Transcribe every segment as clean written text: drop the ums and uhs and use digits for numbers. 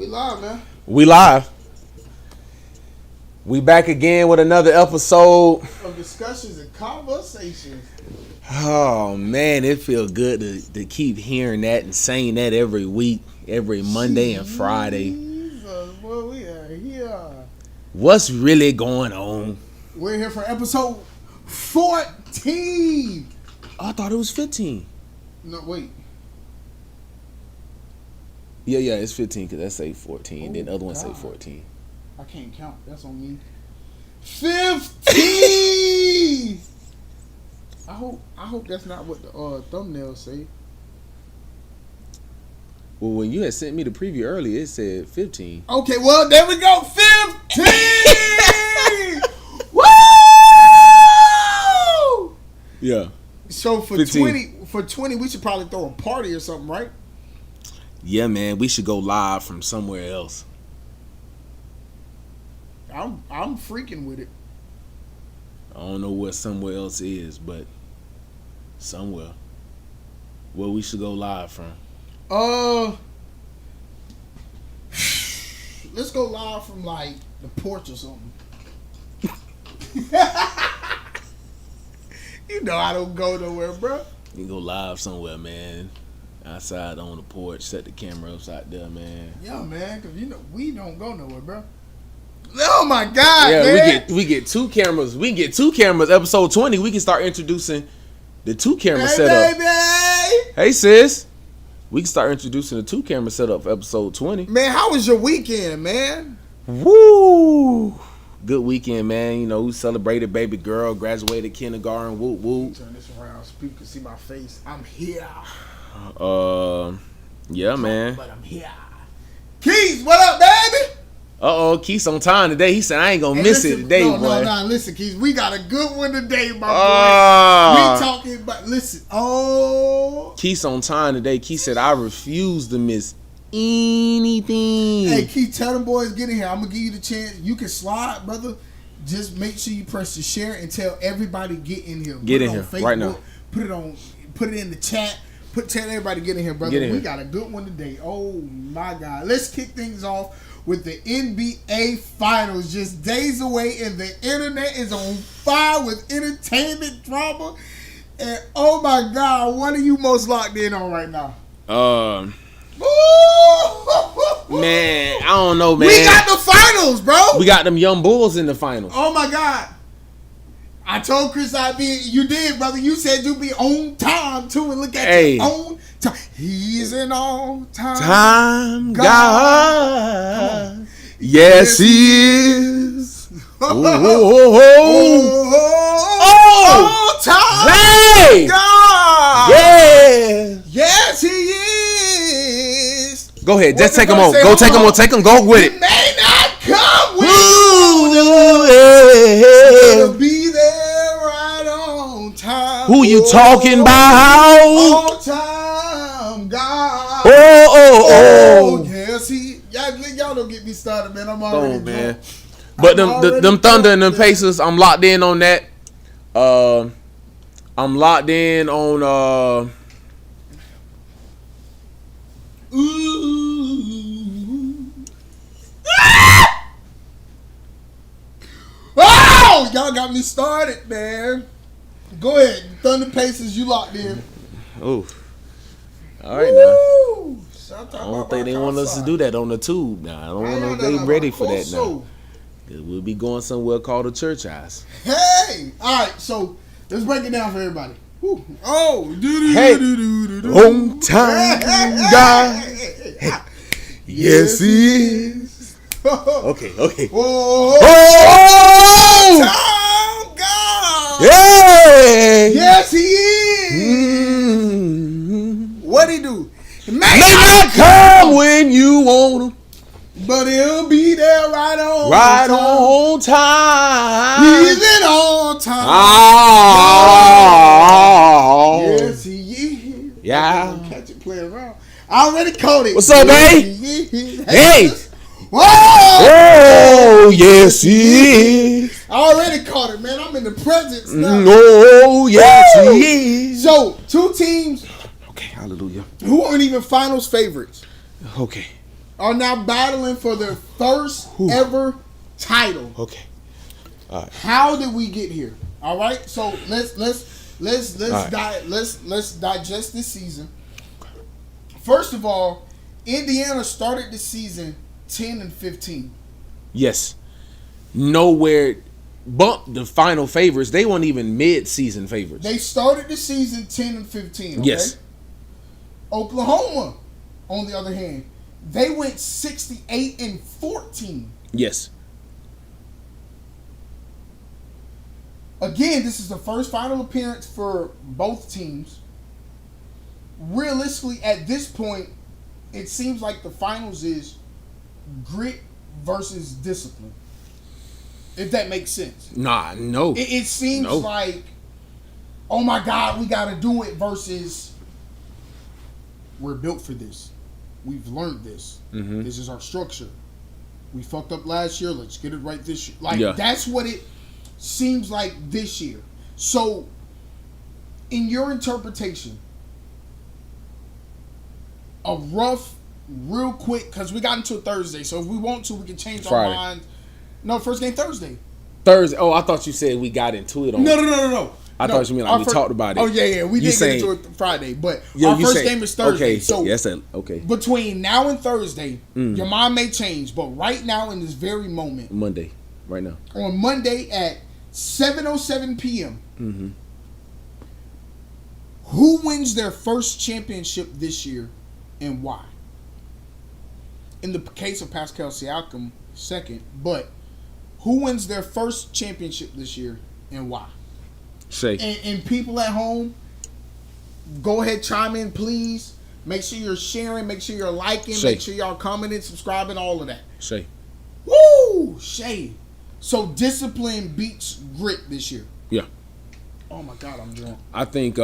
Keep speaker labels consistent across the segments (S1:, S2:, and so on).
S1: live, man.
S2: We live. We back again with another episode
S1: of discussions and conversations.
S2: Oh man, it feels good to keep hearing that and saying that every week, every Monday and Friday.
S1: Jesus, boy, we are here.
S2: What's really going on?
S1: We're here for episode 14.
S2: I thought it was 15.
S1: No, wait.
S2: Yeah, it's 15 because that say 14.
S1: Oh,
S2: then the other one
S1: God.
S2: say 14.
S1: I can't count. That's on me. 15. I hope that's not what the thumbnail say.
S2: Well, when you had sent me the preview earlier, it said 15.
S1: Okay, well there we go. 15. Woo!
S2: Yeah.
S1: So for
S2: 15.
S1: 20, we should probably throw a party or something, right?
S2: Yeah, man, we should go live from somewhere else.
S1: I'm freaking with it.
S2: I don't know where somewhere else is, but somewhere. Where we should go live from.
S1: Let's go live from like the porch or something. You know I don't go nowhere, bro.
S2: You can go live somewhere, man. Outside on the porch, set the camera upside there, man.
S1: Yeah, man, because you know we don't go nowhere, bro. Oh my God,
S2: yeah,
S1: man.
S2: we get two cameras. We can get two cameras. Episode 20, we can start introducing the two camera setup.
S1: Baby.
S2: Hey sis, we can start introducing the two camera setup for episode 20.
S1: Man, how was your weekend, man?
S2: Woo! Good weekend, man. You know, we celebrated baby girl, graduated kindergarten. Whoop whoop.
S1: Turn this around so people can see my face. I'm here.
S2: Yeah, man.
S1: But I'm here. Keys, what up, baby?
S2: Keith's on time today. He said I ain't gonna miss it today, boy.
S1: No, listen, Keys, we got a good one today, my boy. We talking about, listen,
S2: Keith's on time today. Keith said I refuse to miss anything.
S1: Hey, Keith, tell them boys get in here. I'm gonna give you the chance. You can slide, brother. Just make sure you press the share and tell everybody get in here.
S2: Get in here
S1: Facebook,
S2: right now.
S1: Put it in the chat. Tell everybody get in here, brother. We got a good one today. Oh my God. Let's kick things off with the NBA Finals. Just days away and the internet is on fire with entertainment drama. And oh my God, what are you most locked in on right now?
S2: Man, I don't know, man.
S1: We got the finals, bro.
S2: We got them young bulls in the finals.
S1: Oh my God. I told Chris you did, brother. You said you'd be on time too, and look at your own time. He's an on-time
S2: God. Yes, he is.
S1: On-time God.
S2: Yeah.
S1: Yes, he is.
S2: Go ahead, just take him on. Go take him on. Take him. Go with it.
S1: He may not come with you. Be there right on time.
S2: Who you talking about?
S1: On time, God.
S2: Oh.
S1: Yes, y'all don't get me started, man. I'm already
S2: man. But them Thunder and them Pacers, I'm locked in on that. I'm locked in on
S1: Oh, y'all got me started, man. Go ahead, Thunder Pacers, you locked in.
S2: Oh, all right now. I don't think they want us to do that on the tube now. I don't know if they ready for that now. We'll be going somewhere called the Church House.
S1: Hey, all right, so let's break it down for everybody. Woo.
S2: Hey, on time, God. Yes, he is. Okay.
S1: Oh, time, God.
S2: Yeah.
S1: Yes, he is. What'd he do?
S2: May not come when you want him,
S1: but he'll be there right on
S2: time.
S1: He's an on time.
S2: Oh.
S1: Yes, he is.
S2: Yeah.
S1: Catch it, play around. I already caught it.
S2: What's up, babe? Hey.
S1: Whoa!
S2: Oh, yes, he is.
S1: I already caught it, man. I'm in the presence now.
S2: Oh, yes, he is.
S1: So, two teams.
S2: Okay, hallelujah.
S1: Who aren't even finals favorites.
S2: Okay.
S1: are now battling for their first ever title.
S2: Okay. All right.
S1: How did we get here? All right. So let's
S2: right.
S1: let's digest this season. First of all, Indiana started the season 10-15.
S2: Yes. Nowhere bumped the final favorites. They weren't even mid-season favorites.
S1: They started the season 10-15. Okay?
S2: Yes.
S1: Oklahoma, on the other hand, they went 68-14.
S2: Yes.
S1: Again, this is the first final appearance for both teams. Realistically, at this point, it seems like the finals is grit versus discipline. If that makes sense.
S2: Nah, no.
S1: It seems like, oh my God, we got to do it versus we're built for this. We've learned this. Mm-hmm. This is our structure. We fucked up last year. Let's get it right this year. Like, that's what it seems like this year. So, in your interpretation, a rough, real quick, because we got into a Thursday, so if we want to, we can change our minds. No, first game Thursday.
S2: Thursday. Oh, I thought you said we got into it on.
S1: No.
S2: I thought you meant like we talked about it.
S1: Oh yeah, we did get into it Friday, but our first game is Thursday.
S2: Okay,
S1: so
S2: yes, okay.
S1: Between now and Thursday, your mind may change, but right now in this very moment,
S2: Monday, right now,
S1: on Monday at 7:07 p.m.
S2: Mm-hmm.
S1: Who wins their first championship this year, and why? In the case of Pascal Siakam, second, but who wins their first championship this year, and why?
S2: Shay.
S1: And people at home, go ahead, chime in, please. Make sure you're sharing. Make sure you're liking.
S2: Shay.
S1: Make sure y'all commenting, subscribing, all of that.
S2: Shay.
S1: Woo! Shay. So discipline beats grit this year.
S2: Yeah.
S1: Oh my God, I'm drunk.
S2: I think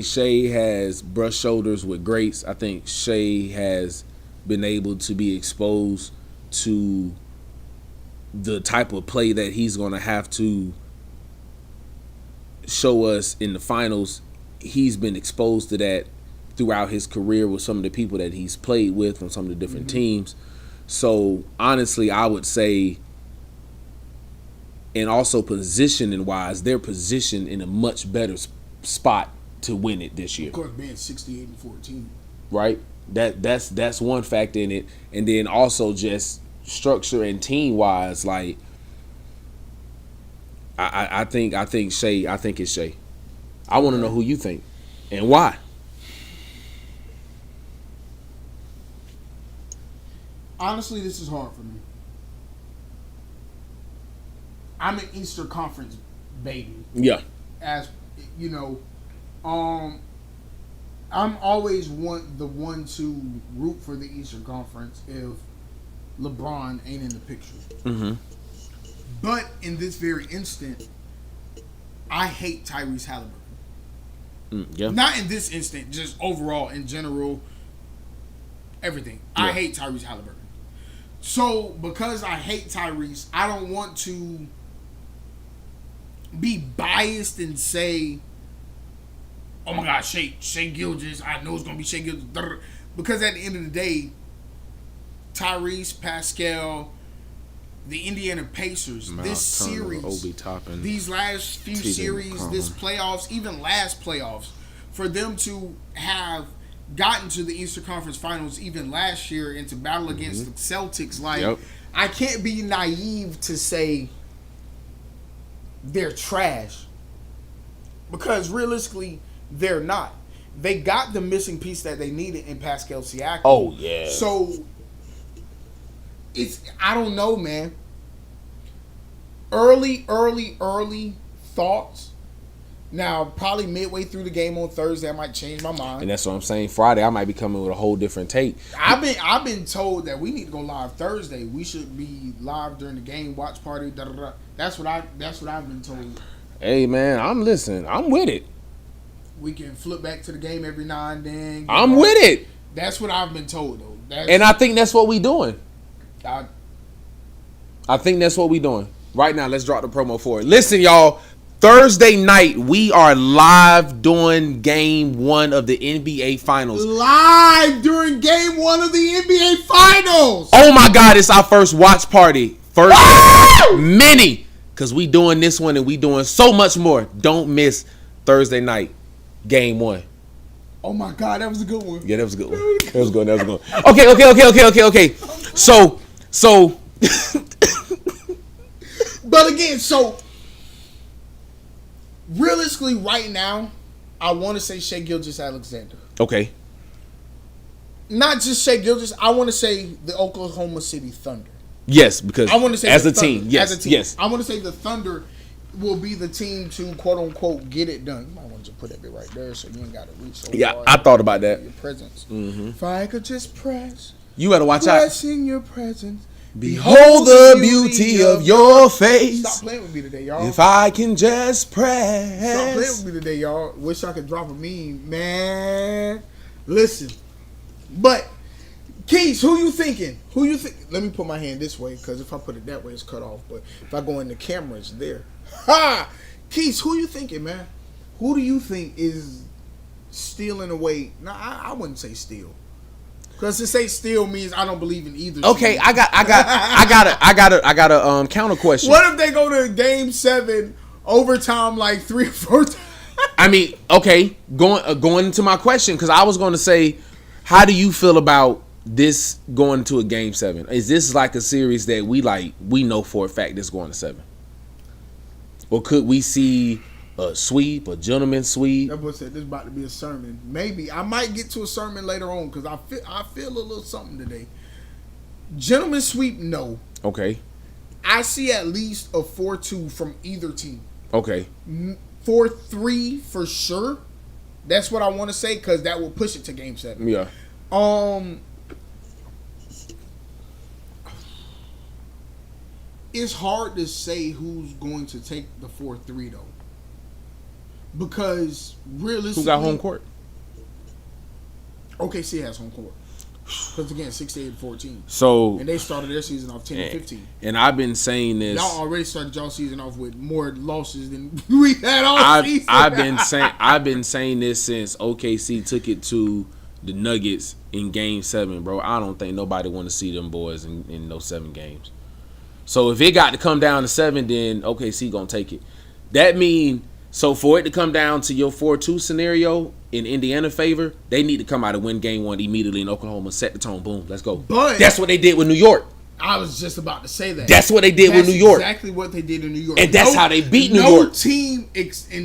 S2: Shay has brushed shoulders with greats. I think Shay has been able to be exposed to the type of play that he's going to have to show us in the finals. He's been exposed to that throughout his career with some of the people that he's played with on some of the different teams. So honestly, I would say, and also positioning wise, they're positioned in a much better spot to win it this year.
S1: Of course, being 68-14.
S2: Right? That's one factor in it. And then also just structure and team wise, like I think Shay. I think it's Shay. I want to know who you think and why.
S1: Honestly, this is hard for me. I'm an Eastern Conference baby.
S2: Yeah.
S1: As you know, I'm always the one to root for the Eastern Conference if LeBron ain't in the picture.
S2: Mm-hmm.
S1: But in this very instant, I hate Tyrese Halliburton.
S2: Yeah.
S1: Not in this instant, just overall, in general, everything. Yeah. I hate Tyrese Halliburton. So, because I hate Tyrese, I don't want to be biased and say, oh my God, Shai Gilgeous, I know it's going to be Shai Gilgeous. Because at the end of the day, Tyrese, Pascal, the Indiana Pacers, this series,
S2: Obi Toppin,
S1: these last few series, this playoffs, even last playoffs, for them to have gotten to the Eastern Conference Finals even last year and to battle against the Celtics, like, I can't be naive to say they're trash. Because realistically, they're not. They got the missing piece that they needed in Pascal Siakam.
S2: Oh, yeah.
S1: So, I don't know, man. Early thoughts. Now, probably midway through the game on Thursday, I might change my mind.
S2: And that's what I'm saying. Friday, I might be coming with a whole different take.
S1: I've been told that we need to go live Thursday. We should be live during the game, watch party. Da, da, da. That's what I've been told.
S2: Hey man, I'm listening. I'm with it.
S1: We can flip back to the game every now and then.
S2: I'm with it.
S1: That's what I've been told though.
S2: And I think that's what we doing. I think that's what we doing. Right now, let's drop the promo for it. Listen, y'all. Thursday night, we are live doing Game 1 of the NBA Finals.
S1: Live during Game 1 of the NBA Finals.
S2: Oh my God, it's our first watch party. First mini. Because we doing this one and we doing so much more. Don't miss Thursday night, Game 1.
S1: Oh my God, that was a good one.
S2: Yeah, that was a good one. That was good. Okay. So.
S1: But again, so realistically, right now, I want to say Shai Gilgeous-Alexander.
S2: Okay.
S1: Not just Shai Gilgeous. I want to say the Oklahoma City Thunder.
S2: Yes, because
S1: I want to say
S2: as a
S1: Thunder,
S2: team, yes.
S1: I want to say the Thunder will be the team to quote unquote get it done. You might want to just put that bit right there so you ain't got to reach so far.
S2: I thought about that.
S1: Your presence.
S2: Mm-hmm.
S1: If I could just press.
S2: You better watch out.
S1: Pressing your presence.
S2: Behold the beauty of your face.
S1: Stop playing with me today, y'all.
S2: If I can just press.
S1: Stop playing with me today, y'all. Wish I could drop a meme, man. Listen, but Keys, who you thinking? Who you think? Let me put my hand this way because if I put it that way, it's cut off. But if I go in the camera, it's there. Ha! Keys, who you thinking, man? Who do you think is stealing away? No, I wouldn't say steal. Because to say steal means I don't believe in either.
S2: Okay,
S1: team.
S2: I got a counter question.
S1: What if they go to Game 7 overtime like 3 or 4 times?
S2: I mean, okay, going into my question because I was going to say, how do you feel about this going to a Game 7? Is this like a series that we know for a fact it's going to 7, or could we see a sweep, a gentleman's sweep?
S1: That boy said this is about to be a sermon. Maybe I might get to a sermon later on because I feel a little something today. Gentleman's sweep, no.
S2: Okay.
S1: I see at least a 4-2 from either team.
S2: Okay.
S1: 4-3 for sure. That's what I want to say because that will push it to Game 7.
S2: Yeah.
S1: It's hard to say who's going to take the 4-3 though. Because realistically,
S2: who got home court?
S1: OKC has home court. Because again, 68-14.
S2: So
S1: and they started their season off 10-15.
S2: And I've been saying this.
S1: Y'all already started y'all season off with more losses than we had all season.
S2: I've been saying this since OKC took it to the Nuggets in Game 7, bro. I don't think nobody want to see them boys in those 7 games. So if it got to come down to 7, then OKC gonna take it. That mean. So for it to come down to your 4-2 scenario in Indiana favor, they need to come out and win Game 1 immediately in Oklahoma, set the tone, boom, let's go. But that's what they did with New York.
S1: I was just about to say that.
S2: That's what they did with New York.
S1: Exactly what they did in New York.
S2: And that's how they beat New York.
S1: No team,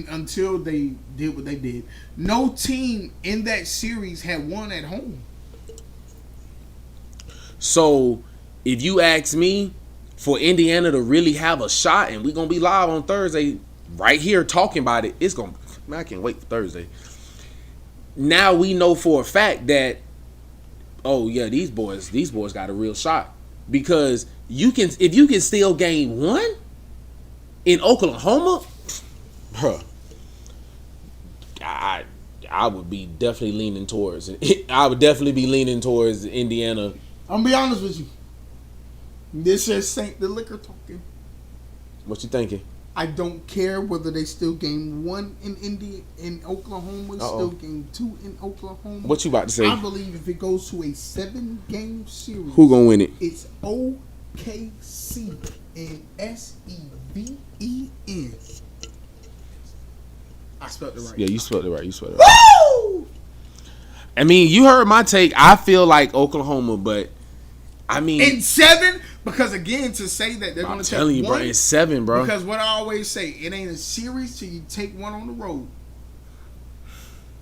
S1: until they did what they did, no team in that series had won at home.
S2: So if you ask me, for Indiana to really have a shot, and we're going to be live on Thursday, right here talking about it, it's gonna. Man, I can't wait for Thursday. Now we know for a fact that, oh yeah, these boys got a real shot because if you can steal Game 1 in Oklahoma, bruh, I would be definitely leaning towards. I would definitely be leaning towards Indiana.
S1: I'm gonna be honest with you. This is Saint the Liquor talking.
S2: What you thinking?
S1: I don't care whether they still Game 1 in Oklahoma, still Game 2 in Oklahoma.
S2: What you about to say?
S1: I believe if it goes to a 7-game series,
S2: who gonna win it?
S1: It's OKC and SEVEN. I spelled it right.
S2: Yeah, you spelled it right. Woo! I mean, you heard my take. I feel like Oklahoma, but I mean
S1: in 7. Because again, to say that they're going to take one,
S2: you, bro, it's 7, bro.
S1: Because what I always say, it ain't a series till you take one on the road,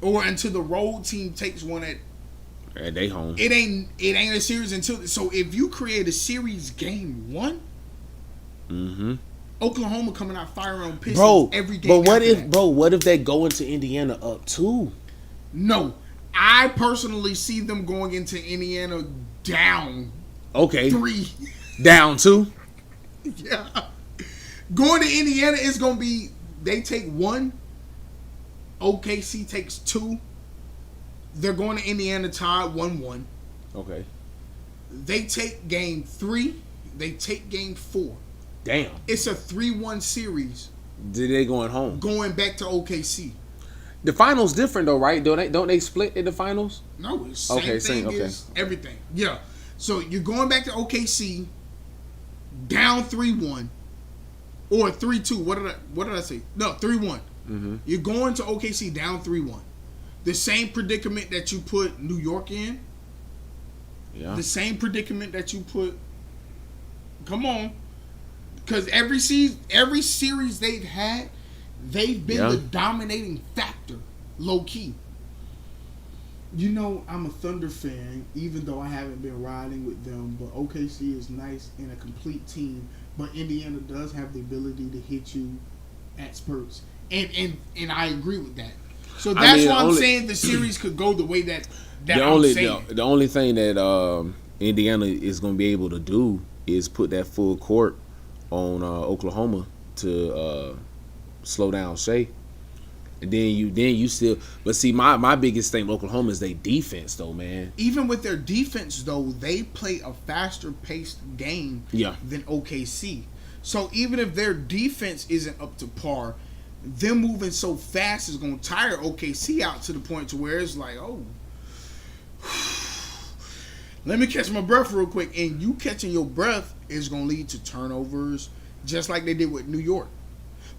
S1: or until the road team takes one at
S2: they home.
S1: It ain't a series until. So if you create a series Game 1, Oklahoma coming out firing on Pistons every game.
S2: But what if they go into Indiana up 2?
S1: No, I personally see them going into Indiana down.
S2: Okay.
S1: 3.
S2: Down 2?
S1: Yeah. Going to Indiana is going to be, they take 1. OKC takes 2. They're going to Indiana tied 1-1.
S2: Okay.
S1: They take Game 3. They take Game 4.
S2: Damn.
S1: It's a 3-1 series
S2: Did they going home?
S1: Going back to OKC.
S2: The finals different though, right? Don't they split in the finals?
S1: No, it's same thing as everything. Yeah. So you're going back to OKC, down 3-1 or 3-2. What did I say? No, 3-1. Mm-hmm. You're going to OKC down 3-1. The same predicament that you put New York in. Yeah. The same predicament that you put. Come on, because every series they've had, they've been the dominating factor, low key. You know, I'm a Thunder fan, even though I haven't been riding with them. But OKC is nice and a complete team. But Indiana does have the ability to hit you at spurts, and I agree with that. So that's why I'm saying the series could go the way that I'm saying.
S2: The only thing that Indiana is going to be able to do is put that full court on Oklahoma to slow down Shea. And then you still, but see, my biggest thing with Oklahoma is their defense, though, man.
S1: Even with their defense, though, they play a faster paced game than OKC. So even if their defense isn't up to par, them moving so fast is going to tire OKC out to the point to where it's like, oh, let me catch my breath real quick. And you catching your breath is going to lead to turnovers, just like they did with New York.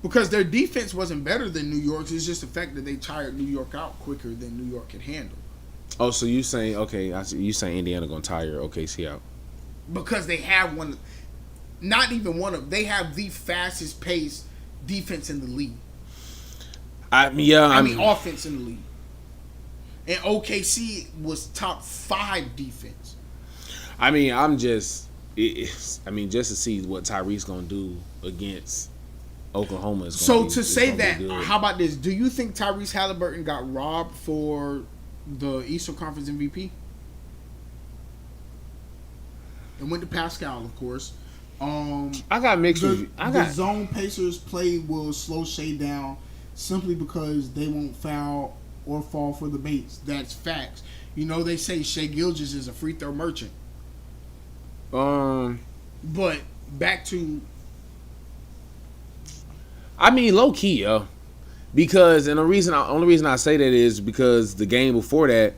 S1: Because their defense wasn't better than New York's. It's just the fact that they tired New York out quicker than New York could handle.
S2: Oh, so you saying, okay, you saying Indiana going to tire OKC out?
S1: Because they have one, not even one of, they have the fastest paced defense in the league. I mean offense in the league. And OKC was top 5 defense.
S2: I mean, just to see what Tyree's going to do against Oklahoma is going
S1: to say that, how about this? Do you think Tyrese Halliburton got robbed for the Eastern Conference MVP? It went to Pascal, of course.
S2: I got mixed with
S1: the zone Pacers play will slow Shea down simply because they won't foul or fall for the baits. That's facts. You know, they say Shea Gilgeous is a free throw merchant. But back to,
S2: I mean, low key, yo. Because, and the only reason I say that is because the game before that,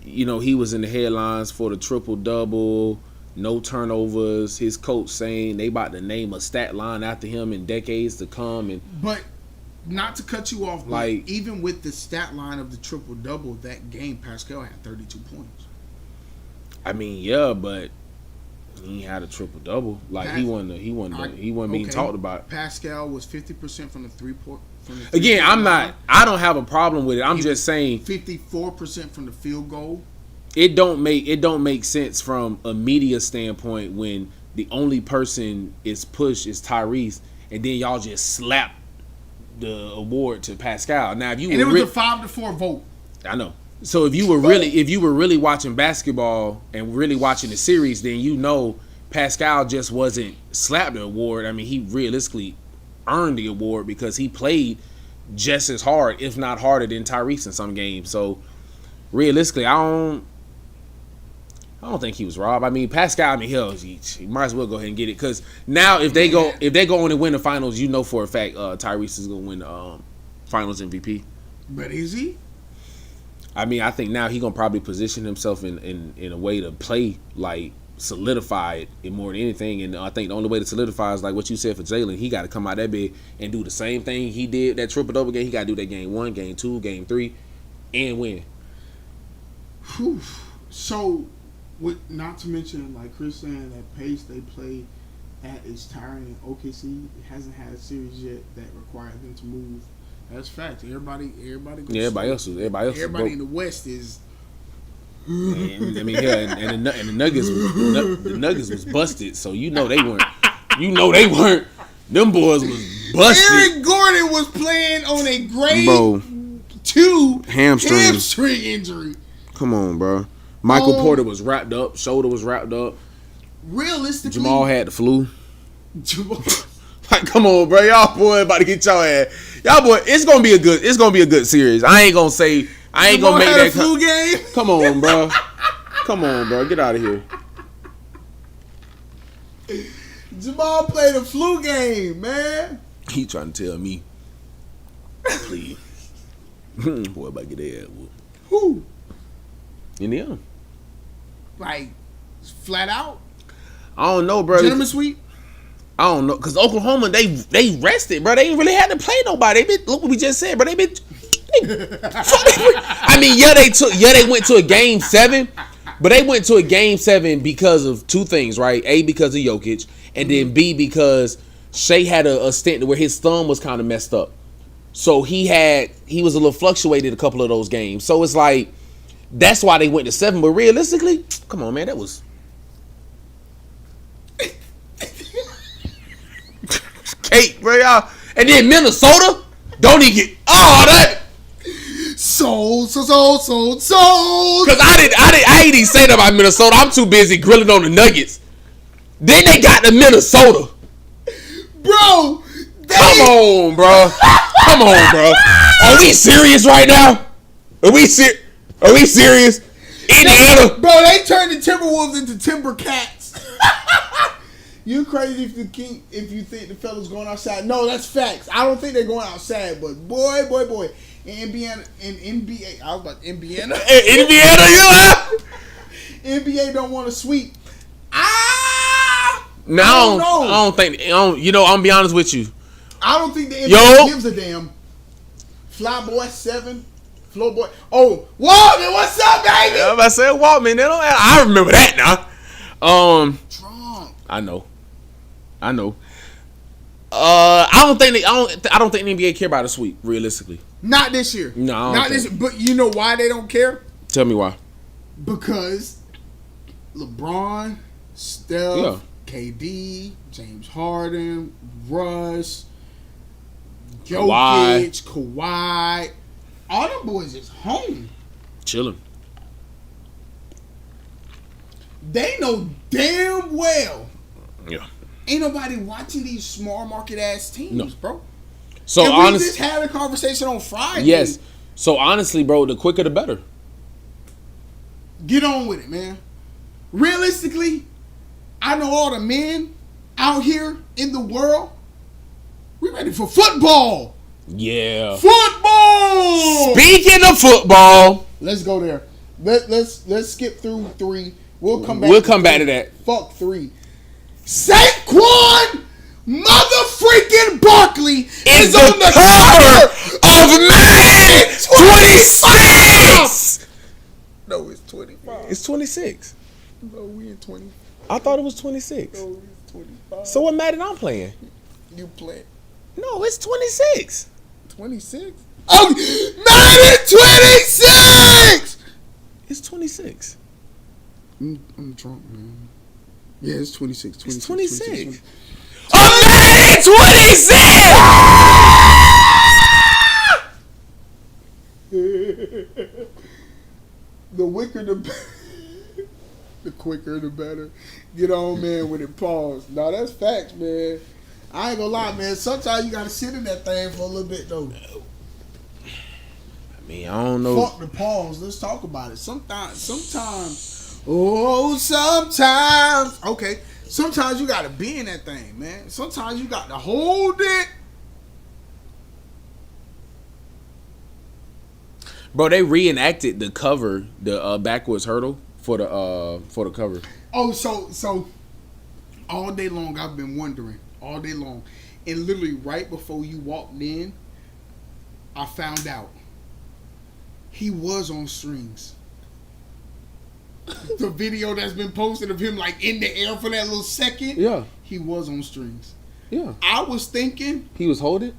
S2: you know, he was in the headlines for the triple-double, no turnovers. His coach saying they about to name a stat line after him in decades to come.
S1: But not to cut you off, like, even with the stat line of the triple-double, that game, Pascal had 32 points.
S2: I mean, yeah, but he had a triple-double. Like, he wasn't being talked about.
S1: Pascal was 50% from the three-point.
S2: Again, I don't have a problem with it. I'm just saying
S1: 54% from the field goal.
S2: It don't make sense from a media standpoint when the only person is pushed is Tyrese, and then y'all just slap the award to Pascal. Now, if you
S1: it was a 5-4 vote.
S2: I know. So if you were really watching basketball and really watching the series, then you know Pascal just wasn't slapped the award. I mean, he realistically earned the award because he played just as hard, if not harder, than Tyrese in some games. So realistically, I don't think he was robbed. I mean, Pascal, he might as well go ahead and get it because now if they go on and win the finals, you know for a fact Tyrese is going to win the finals MVP.
S1: But is he?
S2: I mean, I think now he's going to probably position himself in a way to play, like, solidify it more than anything. And I think the only way to solidify is like what you said for Jalen. He got to come out that big and do the same thing he did, that triple-double game. He got to do that game 1, game 2, game 3, and win.
S1: Whew. So, not to mention, like Chris saying, that pace they play at is tiring. And OKC hasn't had a series yet that required them to move. That's fact. Everybody else in the West is.
S2: And the Nuggets was busted, so you know they weren't. Them boys was busted.
S1: Eric Gordon was playing on a grade 2 hamstring injury.
S2: Come on, bro. Michael Porter was wrapped up. Shoulder was wrapped up.
S1: Realistically,
S2: Jamal had the flu. Like, come on, bro. Y'all boy about to get y'all ass. Y'all boy, it's gonna be a good series. I ain't gonna make that
S1: flu game.
S2: Come on, bro. Get out of here.
S1: Jamal played a flu game, man.
S2: He trying to tell me, please. Boy, about to get their ass whooped.
S1: Who?
S2: Indiana.
S1: Like, flat out?
S2: I don't know, bro.
S1: Gentleman sweep?
S2: I don't know, cause Oklahoma they rested, bro. They ain't really had to play nobody. They been, look what we just said, bro. I mean, they went to a game 7, but they went to a game 7 because of two things, right? A, because of Jokic, and then B, because Shea had a stint where his thumb was kind of messed up, so he was a little fluctuated a couple of those games. So it's like that's why they went to 7. But realistically, come on, man, that was. Cake, bro, y'all. And then Minnesota, don't even get that.
S1: Sold. Cause
S2: I ain't even say that about Minnesota. I'm too busy grilling on the Nuggets. Then they got to Minnesota.
S1: Bro.
S2: Come on, bro. Are we serious right now? Are we serious? Indiana.
S1: Bro, they turned the Timberwolves into Timber Cats. You crazy if you think the fellas going outside. No, that's facts. I don't think they're going outside, but boy. In NBA, I was about Indiana.
S2: Indiana,
S1: NBA don't want to sweep. No,
S2: I don't think. I'm gonna be honest with you.
S1: I don't think the NBA gives a damn. Fly boy 7, flow boy. Oh, Waltman, what's up, baby?
S2: I'm about to say Waltman. They don't. I remember that now.
S1: Drunk.
S2: I know. I don't think the NBA care about a sweep, realistically.
S1: Not this year.
S2: No,
S1: not this year. But you know why they don't care?
S2: Tell me why.
S1: Because LeBron, Steph, KD, James Harden, Russ, Jokic, Kawhi, all them boys is home.
S2: Chilling.
S1: They know damn well.
S2: Yeah.
S1: Ain't nobody watching these small market ass teams, bro.
S2: So
S1: we just had a conversation on Friday.
S2: Yes. So honestly, bro, the quicker the better.
S1: Get on with it, man. Realistically, I know all the men out here in the world. We ready for football.
S2: Yeah.
S1: Football.
S2: Speaking of football,
S1: let's go there. Let's skip through 3. We'll come back.
S2: To that.
S1: Fuck 3. Saquon motherfreaking Barkley is on the cover
S2: of Madden 26.
S1: No, it's 25.
S2: It's 26.
S1: No, we in 20.
S2: I thought it was 26.
S1: No, it's 25.
S2: So what Madden I'm playing?
S1: You play?
S2: No, it's 26.
S1: 26? Oh, Madden 26.
S2: It's 26.
S1: I'm drunk, man. Yeah, it's 26.
S2: It's 26. Madden 26!
S1: The wicker the better. The quicker the better. Get on, man, with it. Pause. Nah, that's facts, man. I ain't gonna lie, man. Sometimes you gotta sit in that thing for a little bit, though.
S2: I mean, I don't know.
S1: Fuck the pause. Let's talk about it. Sometimes. Oh, sometimes. Okay. Sometimes you gotta be in that thing, man. Sometimes you got to hold it.
S2: Bro, they reenacted the cover, the backwards hurdle for the cover.
S1: Oh, so all day long I've been wondering. All day long. And literally right before you walked in, I found out. He was on strings. The video that's been posted of him like in the air for that little second.
S2: Yeah.
S1: He was on strings.
S2: Yeah.
S1: I was thinking.
S2: He was holding?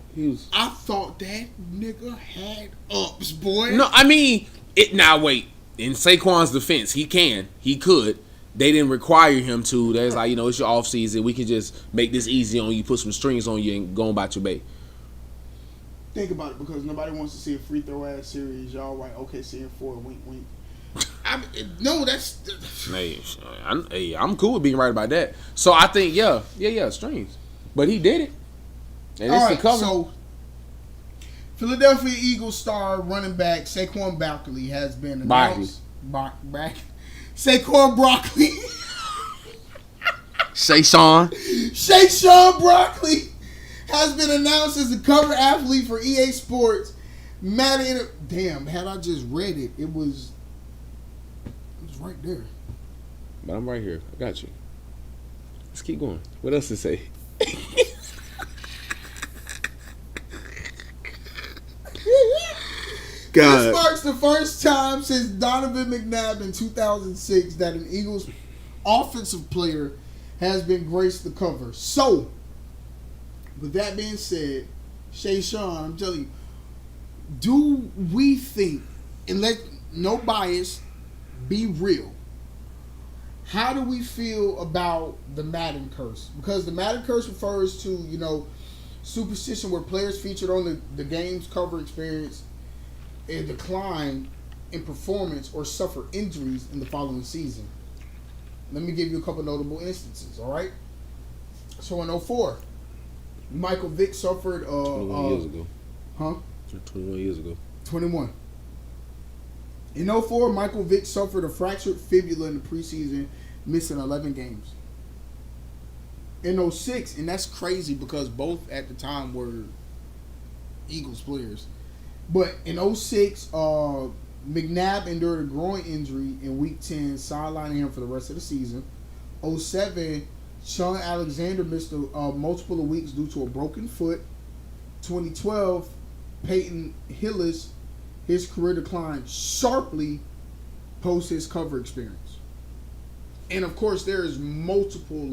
S1: I thought that nigga had ups, boy.
S2: No, I mean, now wait. In Saquon's defense, he could. They didn't require him to. There's like, it's your off season. We can just make this easy on you, put some strings on you, and go about your bay.
S1: Think about it, because nobody wants to see a free throw ass series. Y'all right? Okay, seeing 4, wink, wink. No, that's.
S2: Hey, I'm cool with being right about that. So I think, yeah, strings. But he did it. And it's the cover.
S1: So Philadelphia Eagles star running back Saquon Barkley has been announced. Saquon Broccoli.
S2: Shayshawn
S1: Broccoli has been announced as the cover athlete for EA Sports. Madden. Damn, had I just read it, it was right there.
S2: But I'm right here. I got you. Let's keep going. What else to say? God.
S1: This marks the first time since Donovan McNabb in 2006 that an Eagles offensive player has been graced the cover. So, with that being said, Sean, I'm telling you, do we think, and let no bias, be real, how do we feel about the Madden curse? Because the Madden curse refers to, superstition where players featured on the game's cover experience a decline in performance or suffer injuries in the following season. Let me give you a couple notable instances, all right? So in 2004, Michael Vick suffered
S2: 21 years ago.
S1: Huh?
S2: 21 years ago.
S1: 21. In 2004, Michael Vick suffered a fractured fibula in the preseason, missing 11 games. In 2006, and that's crazy because both at the time were Eagles players. But in 2006, McNabb endured a groin injury in Week 10, sidelining him for the rest of the season. 2007, Sean Alexander missed multiple of weeks due to a broken foot. 2012, Peyton Hillis, his career declined sharply post his cover experience. And of course, there is multiple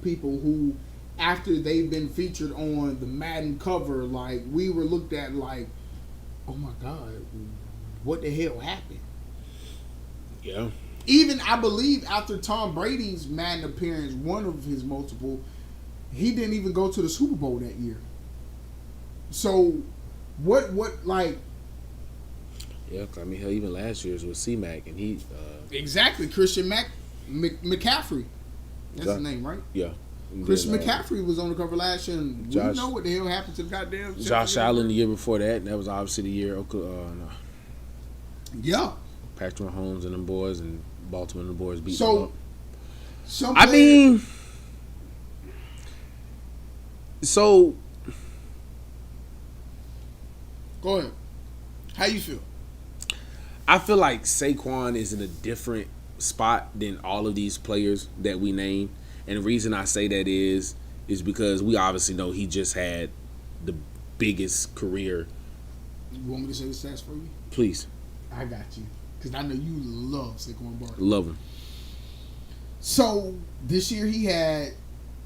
S1: people who, after they've been featured on the Madden cover, we were looked at like, oh my God, what the hell happened?
S2: Yeah.
S1: Even, I believe, after Tom Brady's Madden appearance, one of his multiple, he didn't even go to the Super Bowl that year. So, what
S2: Yeah, I mean, hell, even last year's was C-Mac, and he...
S1: Exactly, Christian McCaffrey. That's his name, right?
S2: Yeah.
S1: Christian McCaffrey was on the cover last year, and we know what the hell happened to the goddamn...
S2: Josh Allen the year before that, and that was obviously the year...
S1: Yeah.
S2: Patrick Mahomes and them boys, and Baltimore and the boys beat
S1: them
S2: up. So... Go ahead. How you feel? I feel like Saquon is in a different spot than all of these players that we named. And the reason I say that is because we obviously know he just had the biggest career.
S1: You want me to say the stats for you?
S2: Please.
S1: I got you. Because I know you love Saquon Barkley.
S2: Love him.
S1: So, this year he had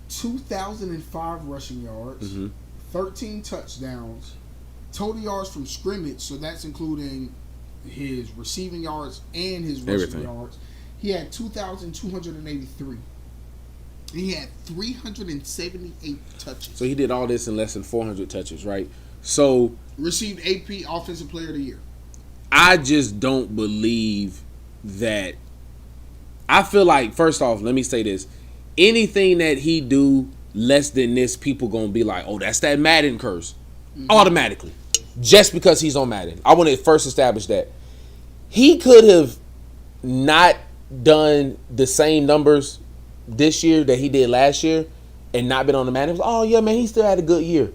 S1: 2,005 rushing yards, 13 touchdowns, total yards from scrimmage, so that's including his receiving yards and his rushing yards. He had 2,283. He had 378 touches.
S2: So he did all this in less than 400 touches, right? So
S1: received AP Offensive Player of the Year.
S2: I just don't believe that. I feel like, first off, let me say this. Anything that he do less than this, people gonna be like, oh, that's that Madden curse. Automatically. Just because he's on Madden. I want to first establish that. He could have not done the same numbers this year that he did last year and not been on the Madden. Oh, yeah, man, he still had a good year.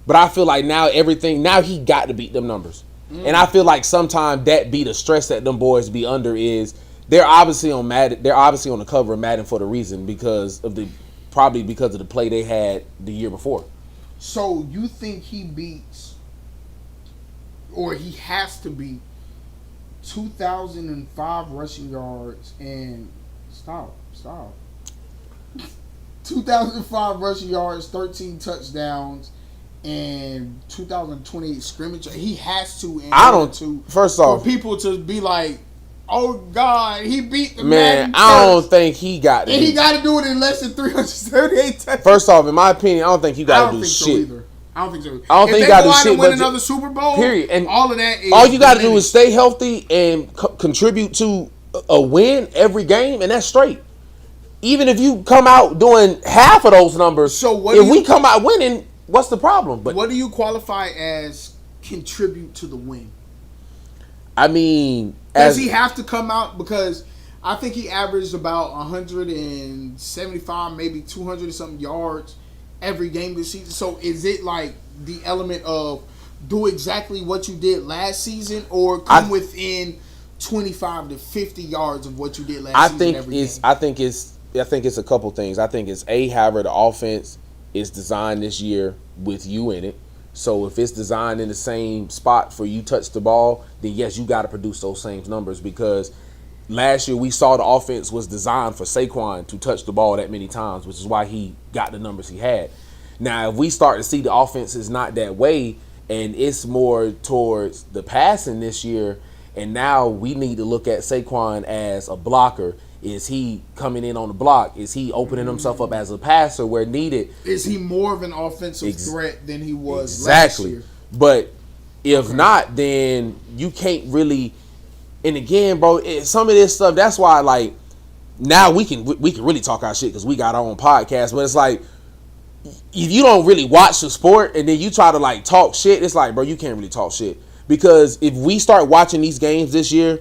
S2: But I feel like now he got to beat them numbers. And I feel like sometimes that be the stress that them boys be under is they're obviously on Madden. They're obviously on the cover of Madden for the reason probably because of the play they had the year before.
S1: So you think he beats, or he has to beat, 2,005 rushing yards and stop. 2,005 rushing yards, 13 touchdowns, and 2,028 scrimmage. He has to.
S2: First off,
S1: for people to be like, oh God, he beat the
S2: man. I don't think he got to.
S1: And he got to do it in less than 338 touchdowns.
S2: First off, in my opinion, I don't think you got to do shit.
S1: I don't think so.
S2: I don't think you got to do shit.
S1: Win another Super Bowl.
S2: Period. And
S1: all of that.
S2: All you got to do is stay healthy and contribute to a win every game, and that's straight. Even if you come out doing half of those numbers, so if we come out winning, what's the problem? But
S1: what do you qualify as contribute to the win?
S2: I mean,
S1: does he have to come out? Because I think he averaged about 175, maybe 200 and something yards every game this season. So is it like the element of do exactly what you did last season, or come within 25 to 50 yards of what you did last season every game?
S2: I think it's a couple things. I think it's however the offense is designed this year with you in it. So if it's designed in the same spot for you touch the ball, then yes, you got to produce those same numbers, because last year we saw the offense was designed for Saquon to touch the ball that many times, which is why he got the numbers he had. Now, if we start to see the offense is not that way and it's more towards the passing this year, and now we need to look at Saquon as a blocker. Is he coming in on the block? Is he opening himself up as a passer where needed?
S1: Is he more of an offensive threat than he was
S2: last year?
S1: But
S2: if not, then you can't really. And again, bro, some of this stuff, that's why, like, now we can really talk our shit because we got our own podcast. But it's like, if you don't really watch the sport and then you try to, like, talk shit, it's like, bro, you can't really talk shit. Because if we start watching these games this year,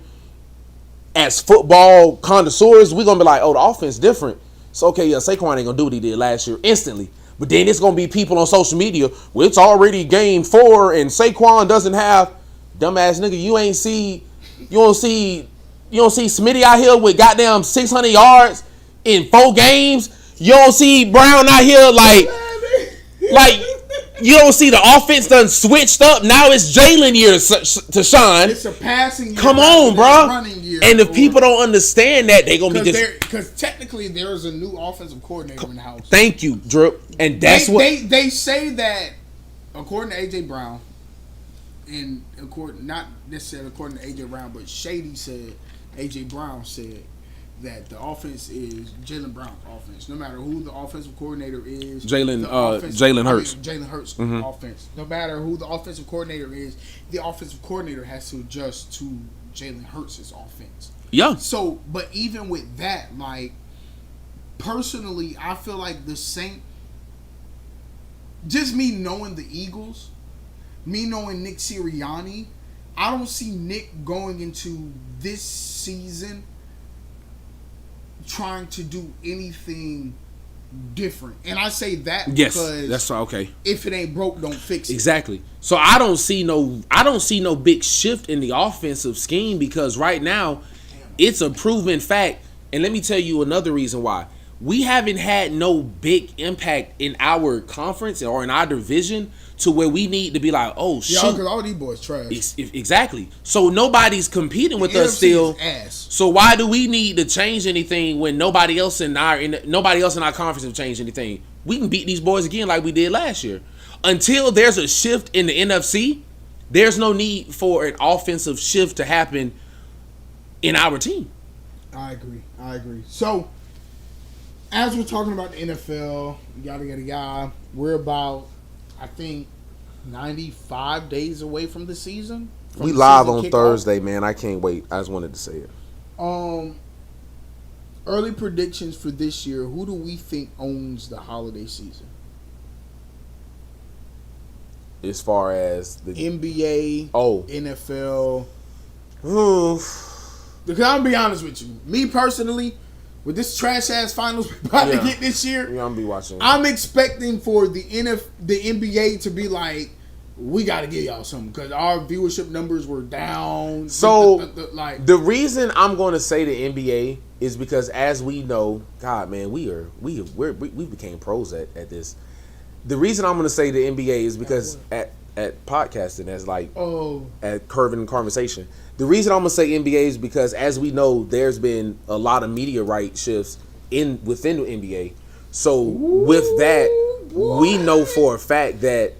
S2: as football connoisseurs, we're going to be like, oh, the offense different. So, okay, yeah, Saquon ain't going to do what he did last year instantly. But then it's going to be people on social media, well, it's already game 4 and Saquon doesn't have, dumbass nigga, you don't see Smitty out here with goddamn 600 yards in 4 games. You don't see Brown out here like you don't see the offense done switched up. Now it's Jalen years to shine.
S1: It's a passing year.
S2: Come on, bro.
S1: Running year.
S2: And if people don't understand that, they gonna be just
S1: because technically there is a new offensive coordinator in the house.
S2: Thank you, Drip. And that's
S1: they say that according to AJ Brown, and not necessarily according to AJ Brown, but AJ Brown said that the offense is Jalen Brown's offense. No matter who the offensive coordinator is,
S2: Jalen Hurts.
S1: Jalen Hurts offense. No matter who the offensive coordinator is, the offensive coordinator has to adjust to Jalen Hurts' offense.
S2: Yeah.
S1: So, but even with that, like, personally, I feel like the Saints, just me knowing the Eagles, me knowing Nick Sirianni, I don't see Nick going into this season trying to do anything different. And I say that because
S2: that's okay.
S1: If it ain't broke, don't fix it.
S2: Exactly. So I don't see no big shift in the offensive scheme, because right now it's a proven fact. And let me tell you another reason why. We haven't had no big impact in our conference or in our division to where we need to be like, oh, shit.
S1: Yeah, because all these boys trash.
S2: Exactly. So nobody's competing with us still.
S1: Ass.
S2: So why do we need to change anything when nobody else in our conference have changed anything? We can beat these boys again like we did last year. Until there's a shift in the NFC, there's no need for an offensive shift to happen in our team.
S1: I agree. So, as we're talking about the NFL, yada, we're about, I think, 95 days away from the season.
S2: We live on Thursday, man. I can't wait. I just wanted to say it.
S1: Early predictions for this year. Who do we think owns the holiday season?
S2: As far as the
S1: NBA, NFL. Because I'm gonna be honest with you. Me personally, with this trash ass finals we're about to get this year,
S2: I'm gonna be watching.
S1: I'm expecting for the NBA to be like, we got to give y'all something because our viewership numbers were down.
S2: So the reason I'm going to say the NBA is because, as we know, God, man, we became pros at this. The reason I'm going to say the NBA is because at podcasting, as like at Curving Conversation. The reason I'm going to say NBA is because, as we know, there's been a lot of media right shifts within the NBA. So with that, we know for a fact that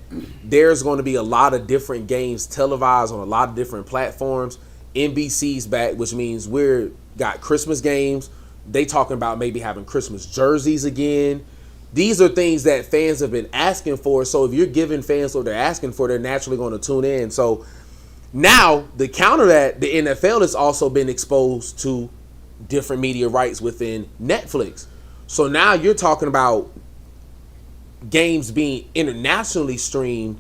S2: there's going to be a lot of different games televised on a lot of different platforms. NBC's back, which means we're got Christmas games. They talking about maybe having Christmas jerseys again. These are things that fans have been asking for. So if you're giving fans what they're asking for, they're naturally going to tune in. So now, the counter that the NFL has also been exposed to different media rights within Netflix. So now you're talking about games being internationally streamed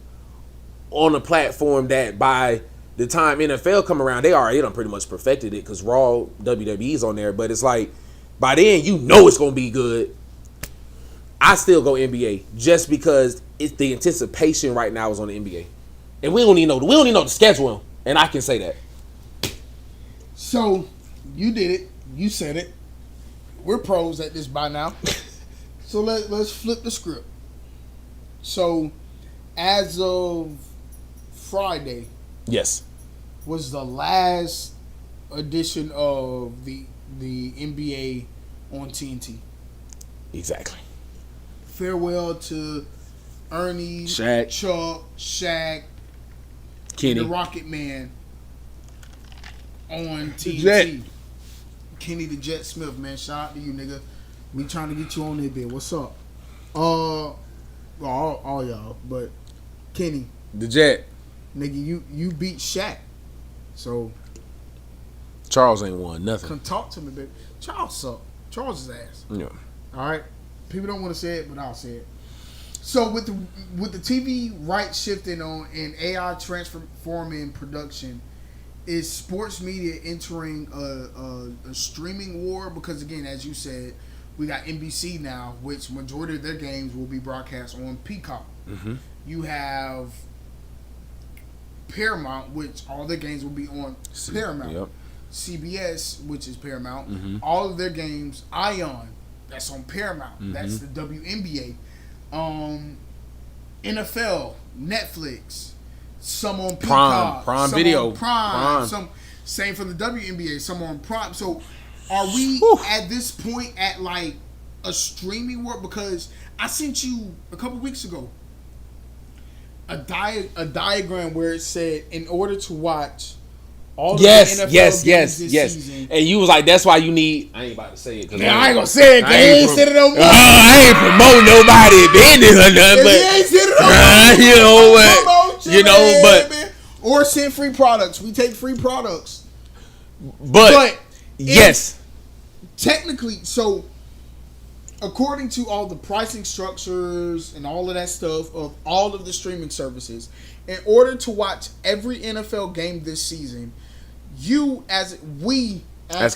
S2: on a platform that by the time NFL come around, they done pretty much perfected it because Raw WWE's on there. But it's like, by then, you know it's going to be good. I still go NBA just because it's the anticipation right now is on the NBA, and we don't even know the schedule, and I can say that.
S1: So you did it. You said it. We're pros at this by now. So let's flip the script. So as of Friday,
S2: yes,
S1: was the last edition of the NBA on TNT.
S2: Exactly.
S1: Farewell to Ernie,
S2: Shaq,
S1: Chuck, Shaq,
S2: Kenny,
S1: the Rocket Man on TNT.
S2: Jet.
S1: Kenny the Jet Smith, man. Shout out to you, nigga. We trying to get you on there, bit. What's up? All y'all, but Kenny,
S2: the Jet,
S1: nigga, you beat Shaq, so
S2: Charles ain't won nothing.
S1: come talk to me, baby. Charles suck. Charles is ass.
S2: Yeah.
S1: All right. People don't want to say it, but I'll say it. So with the TV rights shifting on and AI transforming production, is sports media entering a streaming war? Because again, as you said, we got NBC now, which majority of their games will be broadcast on Peacock.
S2: Mm-hmm.
S1: You have Paramount, which all their games will be on Paramount.
S2: Yep.
S1: CBS, which is Paramount,
S2: mm-hmm.
S1: all of their games. Ion, that's on Paramount.
S2: Mm-hmm.
S1: That's the WNBA. NFL, Netflix, some on Peacock,
S2: Prime
S1: some
S2: Video,
S1: on Prime. Some same for the WNBA, some on Prime. So, are we at this point at like a streaming war? Because I sent you a couple weeks ago a diagram where it said in order to watch all the NFL games this season,
S2: and you was like, "That's why you need." I ain't about to say it.
S1: Man, I ain't gonna say it. I ain't said it no more.
S2: I ain't promoting nobody business or nothing, but
S1: he ain't said it no more.
S2: you know what? You know, but
S1: or send free products. We take free products.
S2: But yes,
S1: technically, so according to all the pricing structures and all of that stuff of all of the streaming services, in order to watch every NFL game this season, you as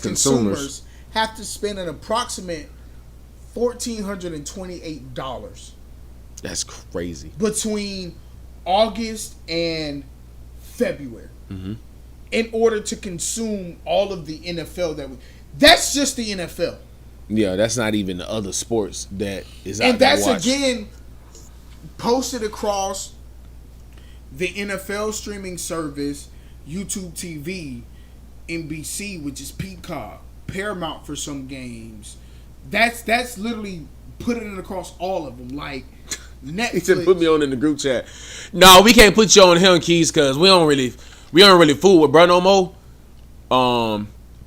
S1: consumers have to spend an approximate $1,428.
S2: That's crazy.
S1: Between August and February.
S2: Mm-hmm.
S1: In order to consume all of the NFL that's just the NFL.
S2: Yeah, that's not even the other sports that is out
S1: and
S2: there.
S1: And that's again posted across the NFL streaming service, YouTube TV, NBC, which is Peacock, Paramount for some games. That's literally putting it across all of them. Like Netflix. He
S2: said, "Put me on in the group chat." No, we can't put you on him, Keys, because we don't really fool with bro no more.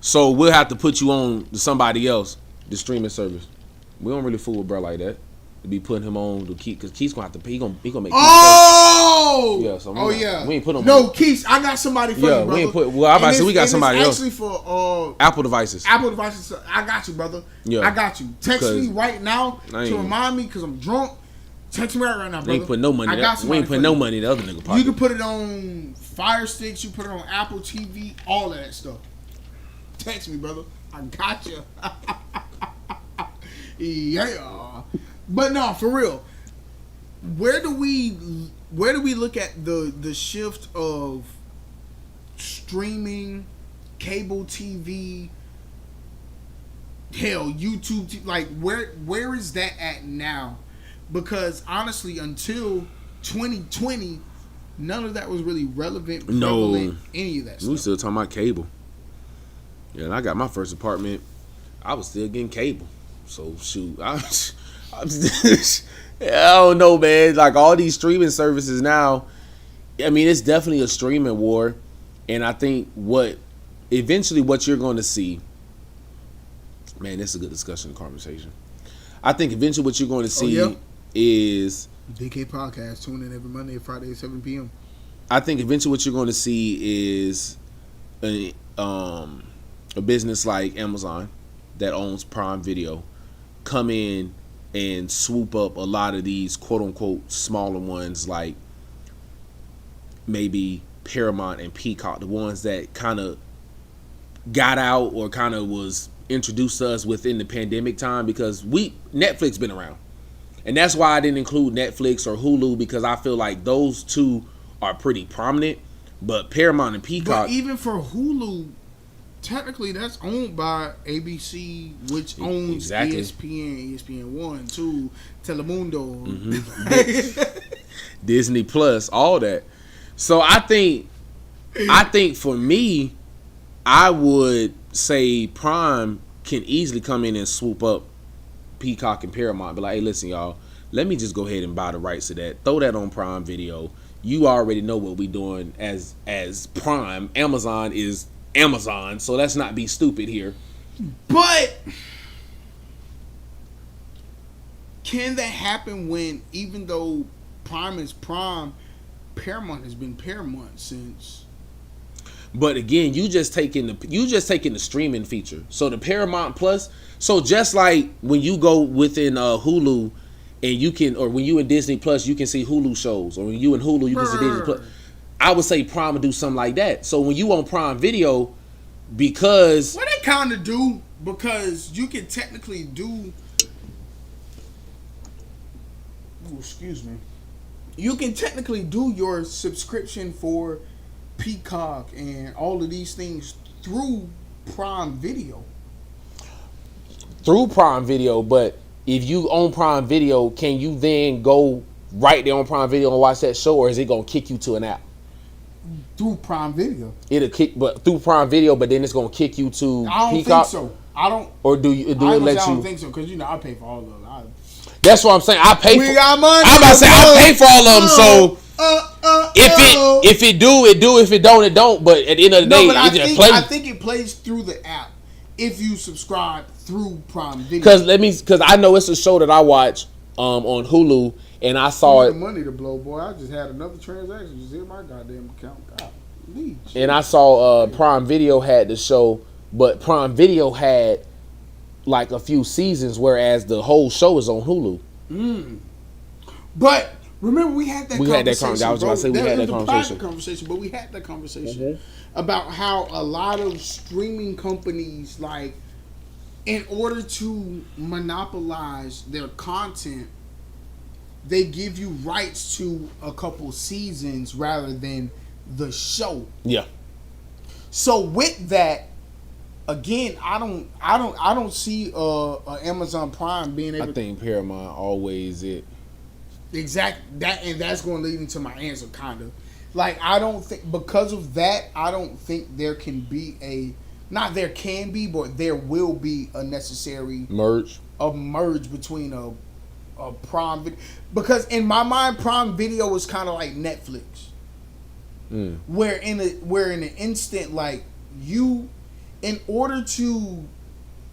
S2: So we'll have to put you on to somebody else, the streaming service. We don't really fool with bro like that. To be putting him on to Keith, because Keith's gonna have to. He gonna make.
S1: Oh,
S2: yeah. So we ain't put him.
S1: No, Keith, I got somebody for you, brother.
S2: We ain't put. Well, I about to say we got somebody else.
S1: Actually, for
S2: Apple devices.
S1: Apple devices. I got you, brother. Yeah, I got you. Text me right now to remind me because I'm drunk. Text me right now, brother.
S2: We ain't putting no money. We ain't putting no money in the other nigga pocket.
S1: You can put it on Fire Sticks. You put it on Apple TV. All of that stuff. Text me, brother. I got you. Yeah. But no, for real. Where do we look at the shift of streaming, cable TV, hell, YouTube? Like where is that at now? Because honestly, until 2020, none of that was really relevant, prevalent, any of that stuff.
S2: We still talking about cable. Yeah, and I got my first apartment. I was still getting cable. So shoot, I don't know, man. Like all these streaming services now, I mean, it's definitely a streaming war, and I think eventually what you're going to see, man, this is a good discussion and conversation. I think eventually what you're going to see is
S1: DK Podcast. Tune in every Monday and Friday at 7 p.m.
S2: I think eventually what you're going to see is a business like Amazon that owns Prime Video come in and swoop up a lot of these quote-unquote smaller ones, like maybe Paramount and Peacock, the ones that kind of got out or kind of was introduced to us within the pandemic time, because Netflix been around. And that's why I didn't include Netflix or Hulu, because I feel like those two are pretty prominent. But Paramount and Peacock.
S1: But even for Hulu, technically that's owned by ABC, which owns ESPN, ESPN1, 2, Telemundo,
S2: Disney Plus, all that. So I think for me, I would say Prime can easily come in and swoop up Peacock and Paramount. Be like, hey, listen, y'all, let me just go ahead and buy the rights to that. Throw that on Prime Video. You already know what we doing as Prime. Amazon is Amazon, so let's not be stupid here.
S1: But can that happen when, even though Prime is Prime, Paramount has been Paramount since?
S2: But again, you just taking the streaming feature. So the Paramount Plus. So just like when you go within Hulu, and you can, or when you in Disney Plus, you can see Hulu shows, or when you in Hulu, you can see Disney Plus. I would say Prime would do something like that. So when you on Prime Video, because
S1: what they kind of do, because you can technically do. Oh, excuse me. You can technically do your subscription for Peacock and all of these things through Prime Video.
S2: Through Prime Video, but if you own Prime Video, can you then go right there on Prime Video and watch that show, or is it gonna kick you to an app?
S1: Through Prime Video.
S2: It'll kick, but through Prime Video, but then it's gonna kick you to
S1: I don't
S2: Peacock?
S1: think so. I don't.
S2: Or do it let you?
S1: I don't think so, because I pay for all of them.
S2: That's what I'm saying. I pay.
S1: We got money.
S2: I'm about to say I pay for all of them. So if it do, it do. If it don't, it don't. But at the end of the day, it just plays.
S1: I think it plays through the app if you subscribe through Prime Video.
S2: Because I know it's a show that I watch on Hulu, and I saw it.
S1: The money to blow, boy. I just had another transaction just hit my goddamn account. God,
S2: and I saw Prime Video had the show, but Prime Video had like a few seasons, whereas the whole show is on Hulu.
S1: But remember, we had that conversation.
S2: I was going to say we had that
S1: conversation. But we had that conversation about how a lot of streaming companies, like, in order to monopolize their content, they give you rights to a couple seasons rather than the show. Yeah. So with that, again, I don't see Amazon Prime being able.
S2: I think Paramount always it.
S1: That's going to lead into my answer, kind of. Like, I don't think, because of that, I don't think there can be but there will be a necessary
S2: merge
S1: between a Prime Video, because in my mind, Prime Video is kind of like Netflix, where in an instant, like, you, in order to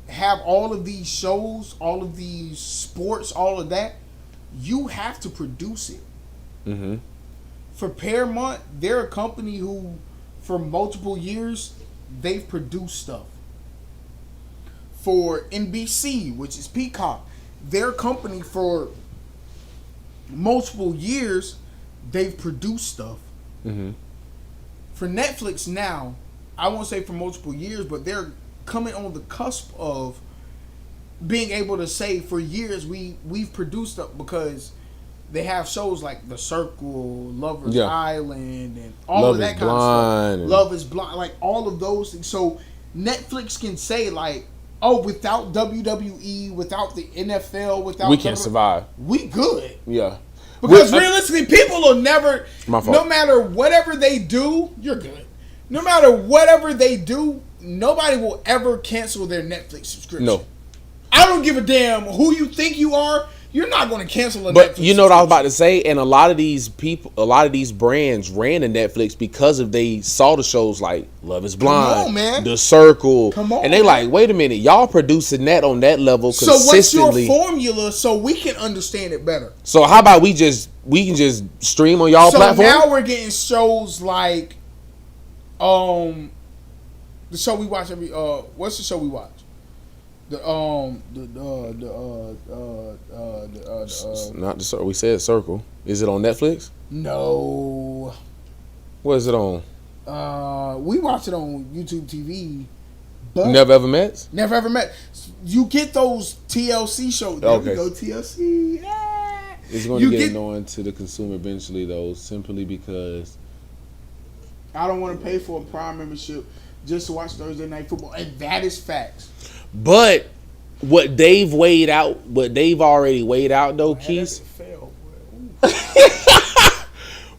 S1: have all of these shows, all of these sports, all of that, you have to produce it. For Paramount, they're a company who, for multiple years, they've produced stuff. For NBC, which is Peacock, their company for multiple years, they've produced stuff. For Netflix now, I won't say for multiple years, but they're coming on the cusp of being able to say, for years we've produced stuff, because they have shows like The Circle, Lover's Island, and all of that kind of stuff. Love is Blind, like all of those things. So Netflix can say, like, oh, without WWE, without the NFL, without
S2: we can't survive.
S1: We good.
S2: Yeah.
S1: Because realistically, people will never, no matter whatever they do, you're good. No matter whatever they do, nobody will ever cancel their Netflix subscription. No. I don't give a damn who you think you are. You're not going to cancel a Netflix.
S2: But you know what I was about to say? And a lot of these people, a lot of these brands ran to Netflix because of they saw the shows like Love is Blind,
S1: come on, man.
S2: The Circle.
S1: Come on,
S2: and they like, wait a minute, y'all producing that on that level consistently.
S1: So what's your formula so we can understand it better?
S2: So how about we can just stream on y'all platform?
S1: So now we're getting shows like the show we watch every what's the show we watch?
S2: Not the Circle. We said Circle. Is it on Netflix?
S1: No.
S2: What is it on?
S1: We watch it on YouTube TV. But
S2: Never Ever Met?
S1: Never Ever Met. You get those TLC shows. There we go, TLC. Yeah.
S2: It's going to get annoying to the consumer eventually, though, simply because
S1: I don't want to pay for a Prime membership just to watch Thursday Night Football, and that is facts.
S2: But what they've already weighed out, though, Keith.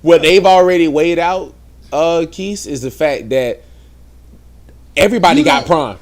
S2: What they've already weighed out, Keith, is the fact that everybody got Prime.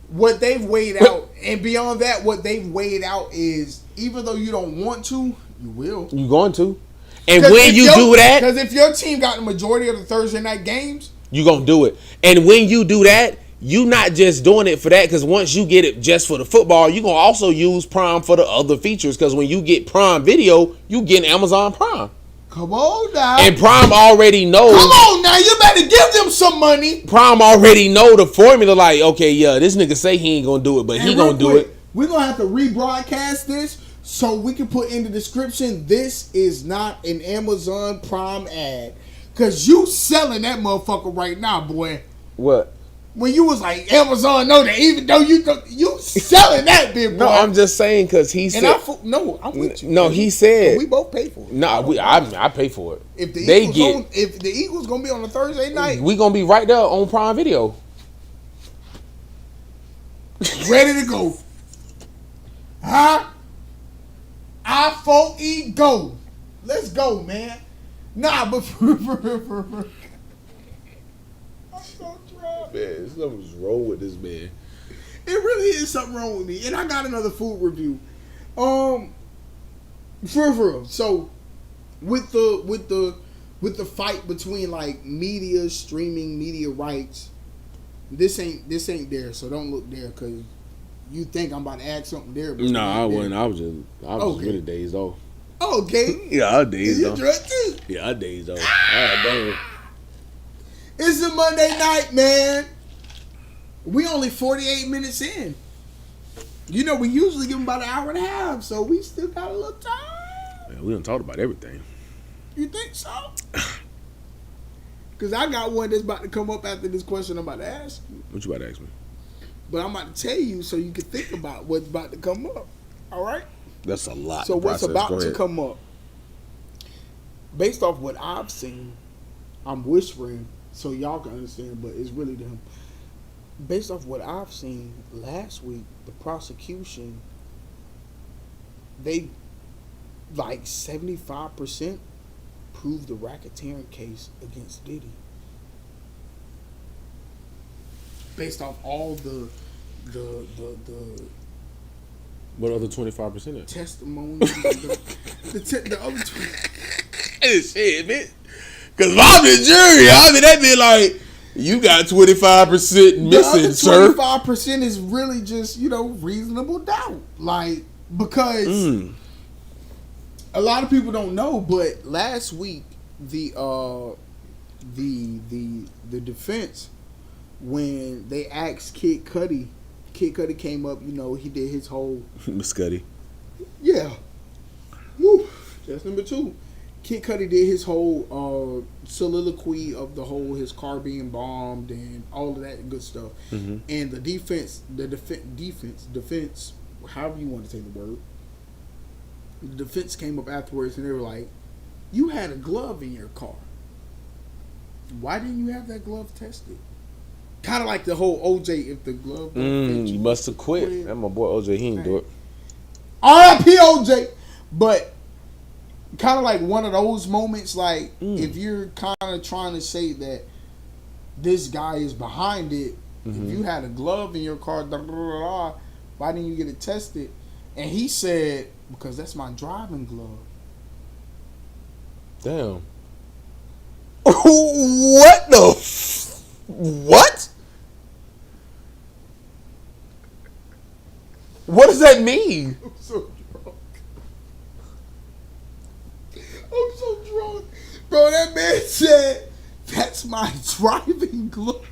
S1: What they've weighed out, and beyond that, what they've weighed out is even though you don't want to, you will.
S2: You're going to. And when you do that,
S1: because if your team got the majority of the Thursday night games,
S2: you're going to do it. And when you do that, you not just doing it for that, because once you get it just for the football, you're going to also use Prime for the other features, because when you get Prime Video, you get Amazon Prime.
S1: Come on now.
S2: And Prime already knows.
S1: Come on now, you better give them some money.
S2: Prime already know the formula, like, okay, yeah, this nigga say he ain't going to do it, but he going to do it.
S1: We're going to have to rebroadcast this so we can put in the description, this is not an Amazon Prime ad. Because you selling that motherfucker right now, boy.
S2: What?
S1: When you was like, Amazon know that, even though you selling that bit, boy.
S2: No, I'm just saying because he said.
S1: I'm with you.
S2: No, he said.
S1: We both pay for it.
S2: No, I pay for it.
S1: If the Eagles gonna be on a Thursday night,
S2: we gonna be right there on Prime Video,
S1: ready to go. Huh? I4E go. Let's go, man. Nah, but I'm so drunk.
S2: Man, something's wrong with this man.
S1: It really is something wrong with me. And I got another food review. For real. So with the fight between like media, streaming media rights, this ain't there, so don't look there because you think I'm about to add something there.
S2: No, I wasn't. I was just really dazed off.
S1: Okay.
S2: Yeah, I was dazed off.
S1: You drunk too?
S2: Yeah, I dazed off. Damn.
S1: It's a Monday night, man. We only 48 minutes in. You know, we usually give them about an hour and a half, so we still got a little time.
S2: Man, we done talked about everything.
S1: You think so? Because I got one that's about to come up after this question I'm about to ask you.
S2: What you about to ask me?
S1: But I'm about to tell you so you can think about what's about to come up. All right?
S2: That's a lot.
S1: So what's about to come up? Based off what I've seen, I'm whispering so y'all can understand, but it's really them. Based off what I've seen last week, the prosecution, they like 75% proved the racketeering case against Diddy. Based off all the
S2: what other 25%?
S1: Testimony, the other 20.
S2: Shit, man. Because if I'm the jury, that be like, you got 25% missing, sir.
S1: 25% is really just, reasonable doubt. Like, because a lot of people don't know, but last week the defense, when they asked Kid Cudi came up, he did his whole
S2: Miss Cudi.
S1: Yeah. Woo. That's number 2. Kid Cudi did his whole soliloquy of his car being bombed and all of that good stuff. Mm-hmm. And the defense, however you want to say the word, the defense came up afterwards and they were like, you had a glove in your car. Why didn't you have that glove tested? Kind of like the whole OJ, if the glove...
S2: you must have quit. That's my boy OJ, he didn't do it.
S1: R.I.P. OJ. But... kind of like one of those moments, like if you're kind of trying to say that this guy is behind it, if you had a glove in your car, why didn't you get it tested? And he said, because that's my driving glove.
S2: Damn. What the? What? What does that mean?
S1: I'm so drunk. Bro, that man said, that's my driving glove.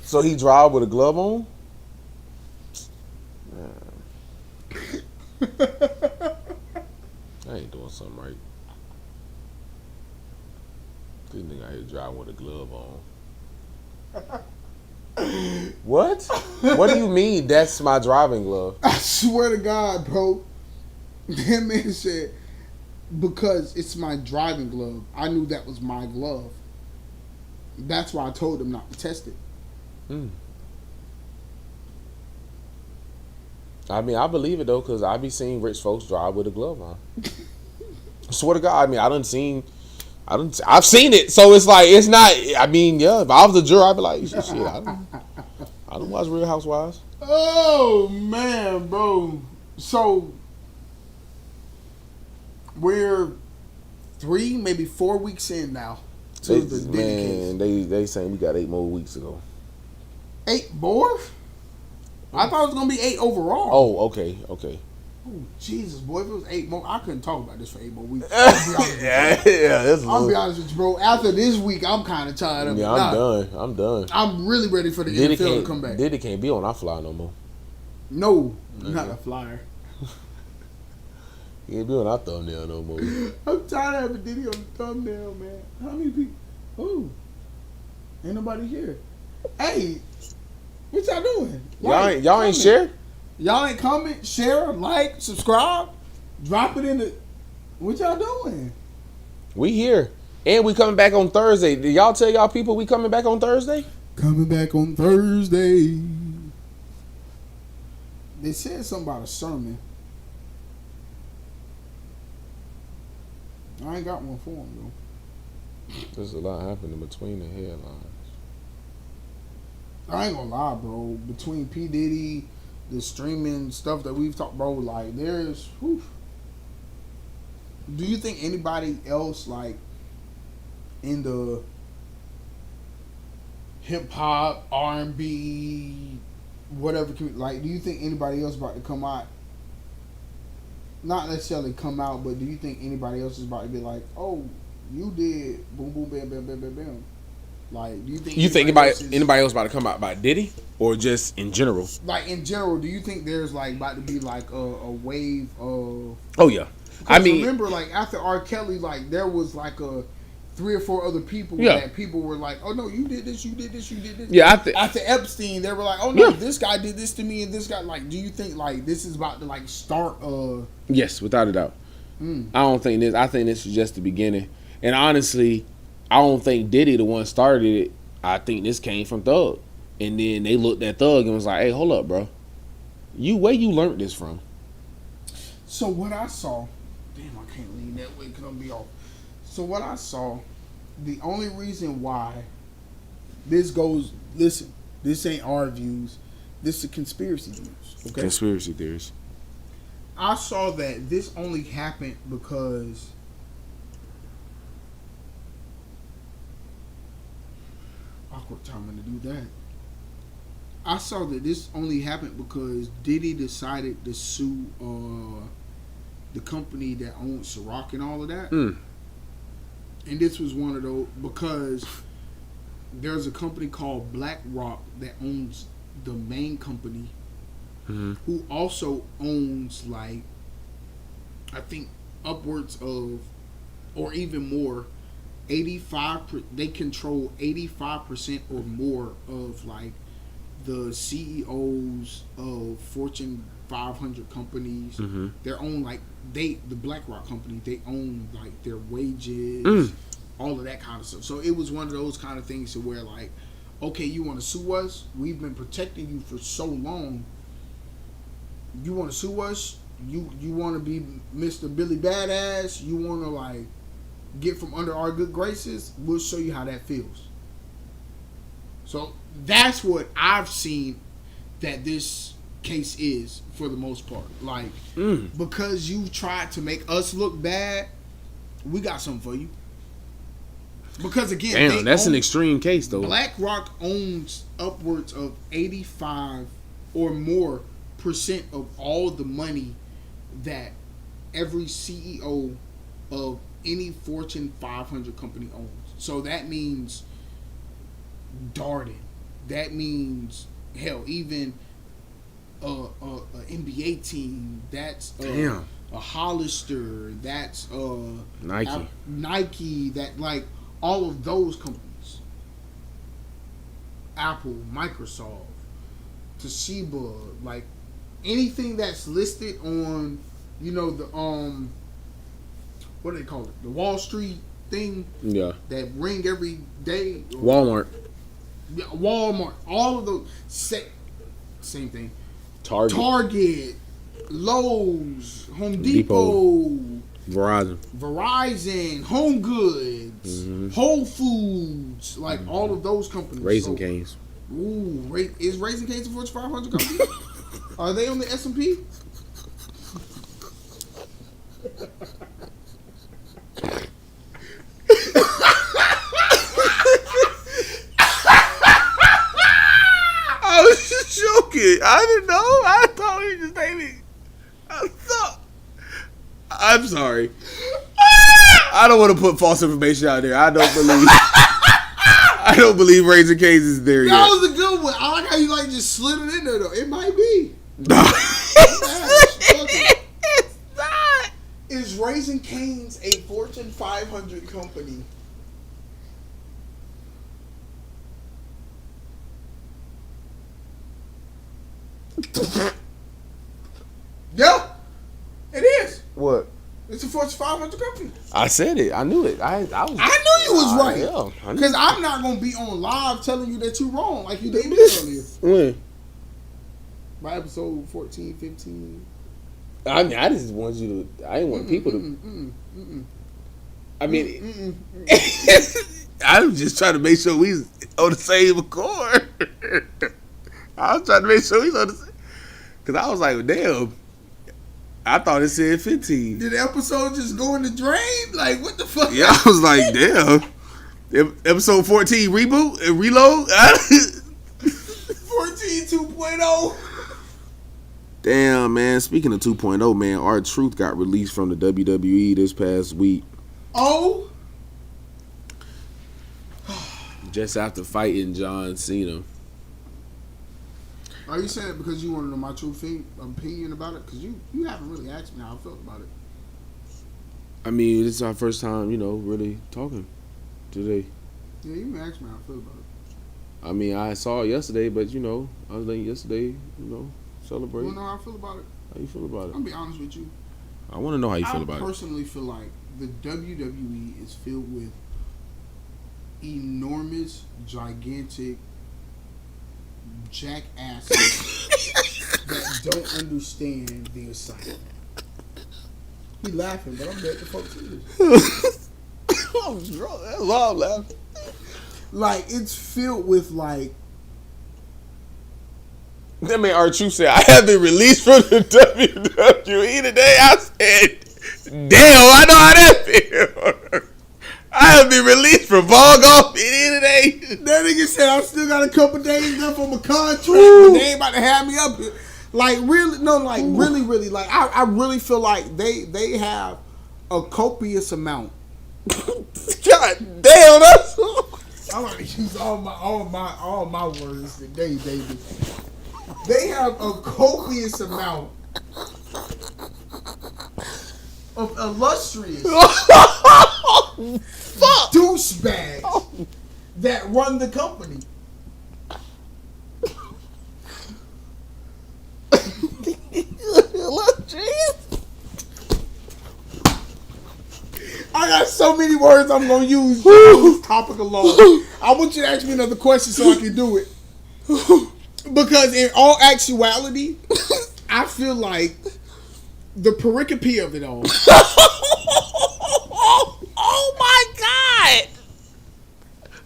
S2: So he drive with a glove on? I ain't doing something right. This nigga out here driving with a glove on. What? What do you mean that's my driving glove?
S1: I swear to God, bro. That man said, because it's my driving glove. I knew that was my glove. That's why I told them not to test it.
S2: I mean, I believe it though, cause I be seeing rich folks drive with a glove on. I swear to God, I mean, I've seen it, so it's like it's not. I mean, yeah, if I was a juror, I'd be like, shit, I don't watch Real Housewives.
S1: Oh man, bro. So we're 3, maybe 4 weeks in now to the Diddy case.
S2: They saying we got 8 more weeks to go.
S1: 8 more? I thought it was gonna be 8 overall.
S2: Oh, okay.
S1: Oh, Jesus, boy! If it was 8 more, I couldn't talk about this for 8 more weeks. I'll be honest with you, bro. After this week, I'm kind of tired of it.
S2: Yeah, I'm done.
S1: I'm really ready for the NFL to come back.
S2: Diddy can't be on our flyer no more.
S1: No, not a flyer.
S2: He ain't be on our thumbnail no more.
S1: I'm tired of having Diddy on the thumbnail, man. How many people? Oh, ain't nobody here. Hey, what y'all doing?
S2: Y'all ain't share?
S1: Y'all ain't comment, share, like, subscribe, drop it in the. What y'all doing?
S2: We here. And we coming back on Thursday. Did y'all tell y'all people we coming back on Thursday?
S1: Coming back on Thursday. They said something about a sermon. I ain't got one for them, though.
S2: There's a lot happening between the headlines.
S1: I ain't gonna lie, bro. Between P. Diddy, the streaming stuff that we've talked, bro, like, there's... Whew. Do you think anybody else, like, in the hip-hop, R&B, whatever, like, do you think anybody else about to come out? Not necessarily come out, but do you think anybody else is about to be like, oh, you did boom, boom, bam, bam, bam, bam, bam? Like, do you think
S2: anybody else about to come out by Diddy, or just in general?
S1: Like, in general, do you think there's like about to be like a wave of?
S2: Oh yeah, I mean,
S1: remember, like, after R. Kelly, like, there was like a 3 or 4 other people that people were like, oh no, you did this, you did this, you did this.
S2: Yeah,
S1: after Epstein, they were like, oh no, this guy did this to me, and this guy, like, do you think like this is about to like start?
S2: Yes, without a doubt. I don't think this. I think this is just the beginning. And honestly, I don't think Diddy the one started it. I think this came from Thug, and then they looked at Thug and was like, hey, hold up, bro, where you learned this from?
S1: So what I saw, damn, I can't lean that way because I'm be off. So what I saw, the only reason why this goes, listen, this ain't our views, this is conspiracy views. Okay,
S2: conspiracy theories.
S1: I saw that this only happened because awkward timing to do that. I saw that this only happened because Diddy decided to sue the company that owns Ciroc and all of that. And this was one of those, because there's a company called BlackRock that owns the main company, who also owns, like, I think upwards of, or even more, 85%. They control 85% or more of, like, the CEOs of Fortune 500 companies. Their own, like, the BlackRock company, they own, like, their wages, all of that kind of stuff. So it was one of those kind of things to where, like, okay, you want to sue us? We've been protecting you for so long. You want to sue us? You want to be Mr. Billy Badass? You want to, like, get from under our good graces? We'll show you how that feels. So that's what I've seen that this case is, for the most part. Like, because you tried to make us look bad, we got something for you. Because again,
S2: that's an extreme case, though.
S1: BlackRock owns upwards of 85 or more % of all the money that every CEO of any Fortune 500 company owns. So that means Darden. That means, hell, even a NBA team. That's a Hollister. That's
S2: Nike.
S1: Nike. That, like, all of those companies. Apple, Microsoft, Toshiba, like, anything that's listed on, you know, the what do they call it? The Wall Street thing.
S2: Yeah.
S1: That ring every day.
S2: Walmart.
S1: Yeah, Walmart. All of those. Same thing.
S2: Target.
S1: Lowe's. Home Depot. Verizon. Home Goods.
S2: Mm-hmm.
S1: Whole Foods. Like all of those companies.
S2: Raising Cane's.
S1: Ooh, is Raising Cane's a Fortune 500 company? Are they on the S&P?
S2: I was just joking. I didn't know. I thought he just made me. I'm sorry. I don't want to put false information out there. I don't believe Raising Cane's is there yet.
S1: That was a good one. I like how you like just slid it in there though. It might be.
S2: No.
S1: It's not. Is Raising Cane's a Fortune 500 company? Yeah, it is.
S2: What?
S1: It's a Fortune 500 company.
S2: I said it. I knew it. I knew
S1: you was right.
S2: Yeah,
S1: because I'm not gonna be on live telling you that you're wrong like you did me earlier.
S2: When?
S1: By episode 14, 15.
S2: I mean, I just want you to. I didn't want people to. I mean, I'm just trying to make sure we on the same accord. I was trying to make sure he's on the same. Because I was like, damn. I thought it said 15.
S1: Did the episode just go in the drain? Like, what the fuck?
S2: Yeah, I was like, damn. Episode 14 reboot and reload?
S1: 14 2.0.
S2: Damn, man. Speaking of 2.0, man, R-Truth got released from the WWE this past week.
S1: Oh?
S2: Just after fighting John Cena.
S1: Are you saying it because you want to know my true opinion about it? Because you haven't really asked me how I felt about it.
S2: I mean, this is our first time, really talking today.
S1: Yeah, you can ask me how I feel about it.
S2: I mean, I saw it yesterday, but, I was letting yesterday, celebrate.
S1: You want to know how I feel about it?
S2: How you feel about it?
S1: I'll be honest with you.
S2: I want to know how you feel about it.
S1: I personally feel like the WWE is filled with enormous, gigantic jackasses that don't understand the assignment. He laughing, but I'm dead to fuck serious.
S2: I'm drunk. That's why I'm laughing.
S1: Like, it's filled with, like...
S2: That man R-Truth said, I have been released from the WWE today. I said, damn, I know how that feels. I have been released from ball golf today.
S1: That nigga said I still got a couple days left on my contract, but they ain't about to have me up here. Like, really, no, like, really, like, I really feel like they have a copious amount.
S2: God damn, that's...
S1: I'm gonna use all my words today, baby. They have a copious amount of illustrious douchebags that run the company. I got so many words I'm gonna use on this topic alone. I want you to ask me another question so I can do it. Because in all actuality, I feel like the pericope of it all.
S2: Oh my God!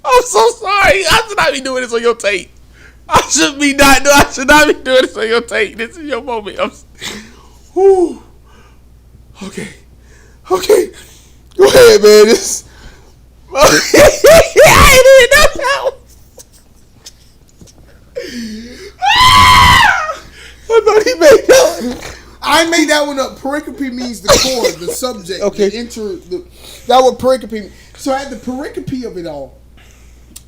S2: I'm so sorry. I should not be doing this on your tape. I should not be doing this on your tape. This is your moment. Okay. Go ahead, man. I ain't even know that one. I thought he made that one.
S1: I made that one up. Pericope means the core, the subject,
S2: okay.
S1: That what pericope means. So at the pericope of it all,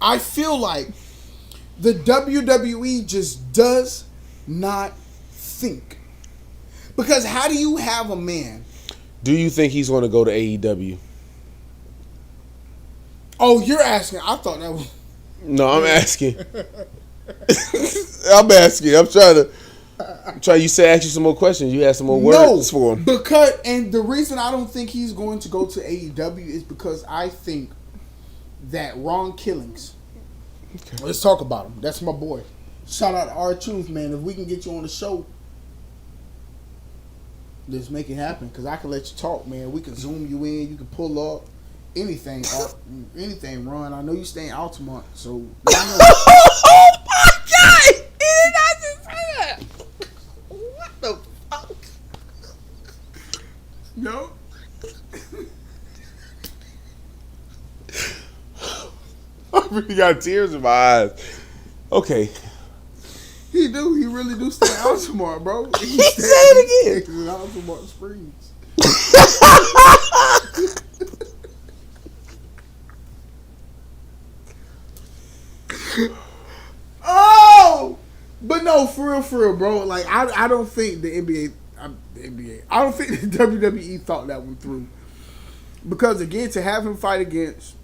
S1: I feel like the WWE just does not think. Because how do you have a man?
S2: Do you think he's going to go to AEW?
S1: Oh, you're asking. I thought that was...
S2: No, I'm asking. I'm asking. I'm trying to... You said ask you some more questions. You had some more words for him.
S1: And the reason I don't think he's going to go to AEW is because I think that Ron Killings. Okay. Let's talk about him. That's my boy. Shout out to R-Truth, man. If we can get you on the show, let's make it happen. Because I can let you talk, man. We can zoom you in. You can pull up. Anything, Ron. I know you stay in Altamont, so.
S2: Oh my God! He did not just say that. What the fuck?
S1: No.
S2: I really got tears in my eyes. Okay.
S1: He do. He really do stay in Altamont, bro.
S2: Say it again.
S1: In Altamont Springs. Oh, but no, for real, bro. Like I don't think the NBA. I don't think the WWE thought that one through. Because again, to have him fight against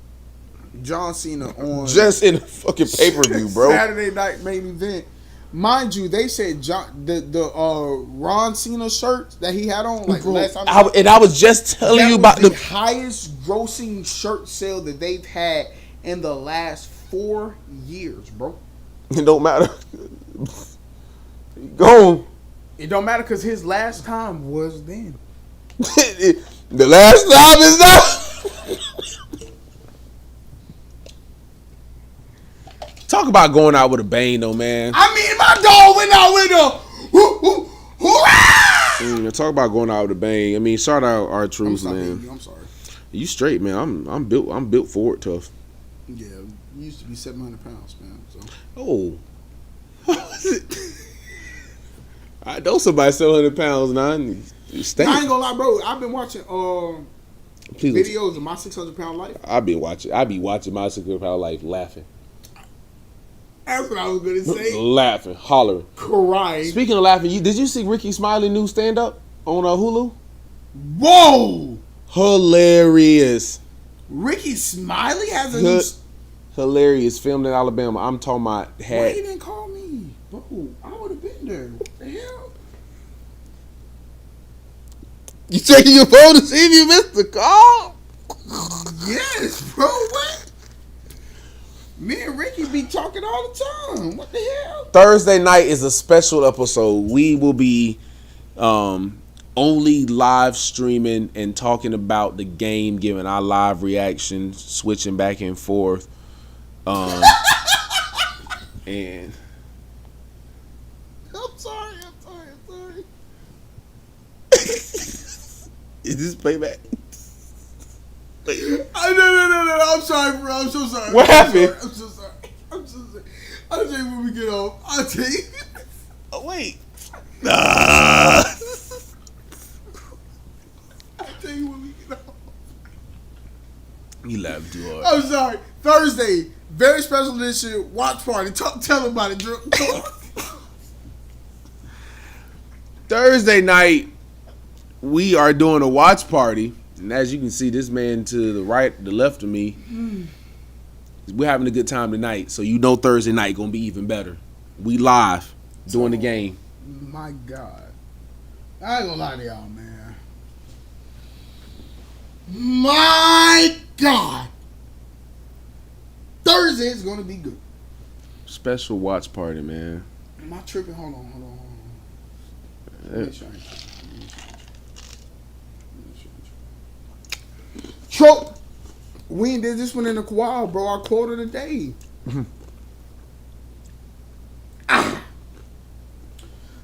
S1: John Cena on
S2: just in a fucking pay-per-view, bro,
S1: Saturday night main event. Mind you, they said the Ron Cena shirt that he had on like last time.
S2: I was just telling you about
S1: the highest grossing shirt sale that they've had in the last 4 years, bro.
S2: It don't matter. Go.
S1: It don't matter because his last time was then.
S2: The last time is now. Talk about going out with a bang, though, man.
S1: I mean, my dog went out with a.
S2: Talk about going out with a bang. I mean, shout out R-Truth, man.
S1: I'm sorry.
S2: You straight, man. I'm built for it tough.
S1: Yeah, you used to be 700 pounds, man. So.
S2: Oh. I know somebody 700 pounds now.
S1: I ain't gonna lie, bro. I've been watching videos of my 600 pound life.
S2: I be watching my 600 pound life laughing.
S1: That's what I was gonna say.
S2: Laughing, hollering,
S1: crying.
S2: Speaking of laughing, did you see Ricky Smiley new stand up on Hulu?
S1: Whoa!
S2: Hilarious.
S1: Ricky Smiley has a new.
S2: Hilarious. Filmed in Alabama. I'm talking about.
S1: Why you didn't call me, bro? I would have been there. What the hell?
S2: You checking your phone to see if you missed the call?
S1: Yes, bro. What? Me and Ricky be talking all the time. What the hell?
S2: Thursday night is a special episode. We will be only live streaming and talking about the game, giving our live reaction, switching back and forth. And
S1: I'm sorry.
S2: Is this playback?
S1: No. I'm sorry, bro. I'm so sorry.
S2: What happened?
S1: I'm so sorry. I'll tell you when we get off. I'll tell you.
S2: Oh, wait.
S1: I'll tell you when we get off.
S2: You laughed too hard.
S1: I'm sorry. Thursday, very special edition, watch party. Tell them about it, Drew.
S2: Thursday night, we are doing a watch party. And as you can see, this man to the right, the left of me, we're having a good time tonight. So you know Thursday night going to be even better. We live doing the game.
S1: My God. I ain't going to lie to y'all, man. My God. Thursday is going to be good.
S2: Special watch party, man.
S1: Am I tripping? Hold on. Make sure I ain't tripping. Trope. We ain't did this one in a while, bro. Our quote of the day.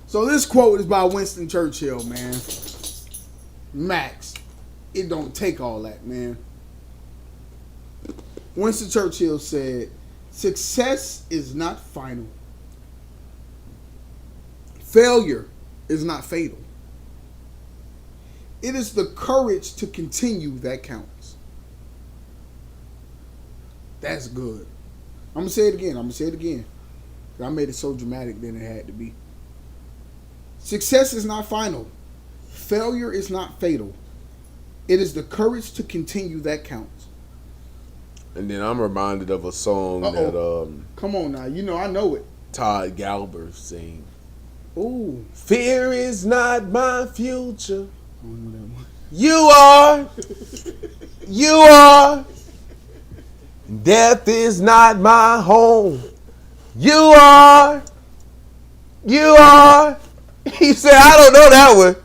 S1: So this quote is by Winston Churchill, man. Max, it don't take all that, man. Winston Churchill said, "Success is not final. Failure is not fatal. It is the courage to continue that counts." That's good. I'm going to say it again. I made it so dramatic than it had to be. Success is not final. Failure is not fatal. It is the courage to continue that counts.
S2: And then I'm reminded of a song that
S1: Come on now. You know I know it.
S2: Todd Galber sing.
S1: Ooh.
S2: Fear is not my future. You are. You are. Death is not my home. You are. You are. He said, I don't know that one.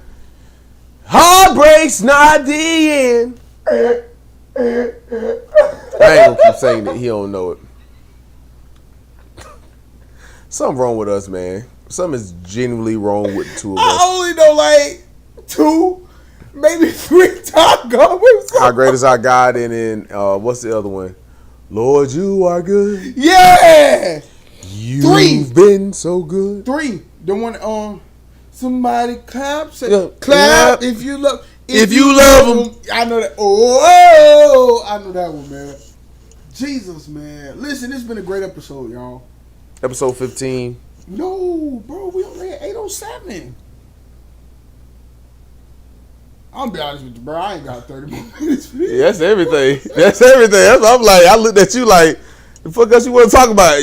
S2: Heartbreak's not the end. I ain't gonna keep saying it. He don't know it. Something wrong with us, man. Something is genuinely wrong with the two of us.
S1: I only know like 2, maybe 3 tacos.
S2: How great is our God? And then what's the other one? Lord, you are good.
S1: Yeah.
S2: You've been so good.
S1: 3. The one somebody clap. Say,
S2: Yeah.
S1: clap if you love.
S2: If you love him.
S1: I know that. Oh, I know that one, man. Jesus, man. Listen, this has been a great episode, y'all.
S2: Episode 15.
S1: No, bro, we only at 8:07. I'm gonna be honest with you, bro. I ain't got 30 more minutes for this.
S2: Yeah, that's everything. That's everything. That's what I'm like. I looked at you like, the fuck else you want to talk about?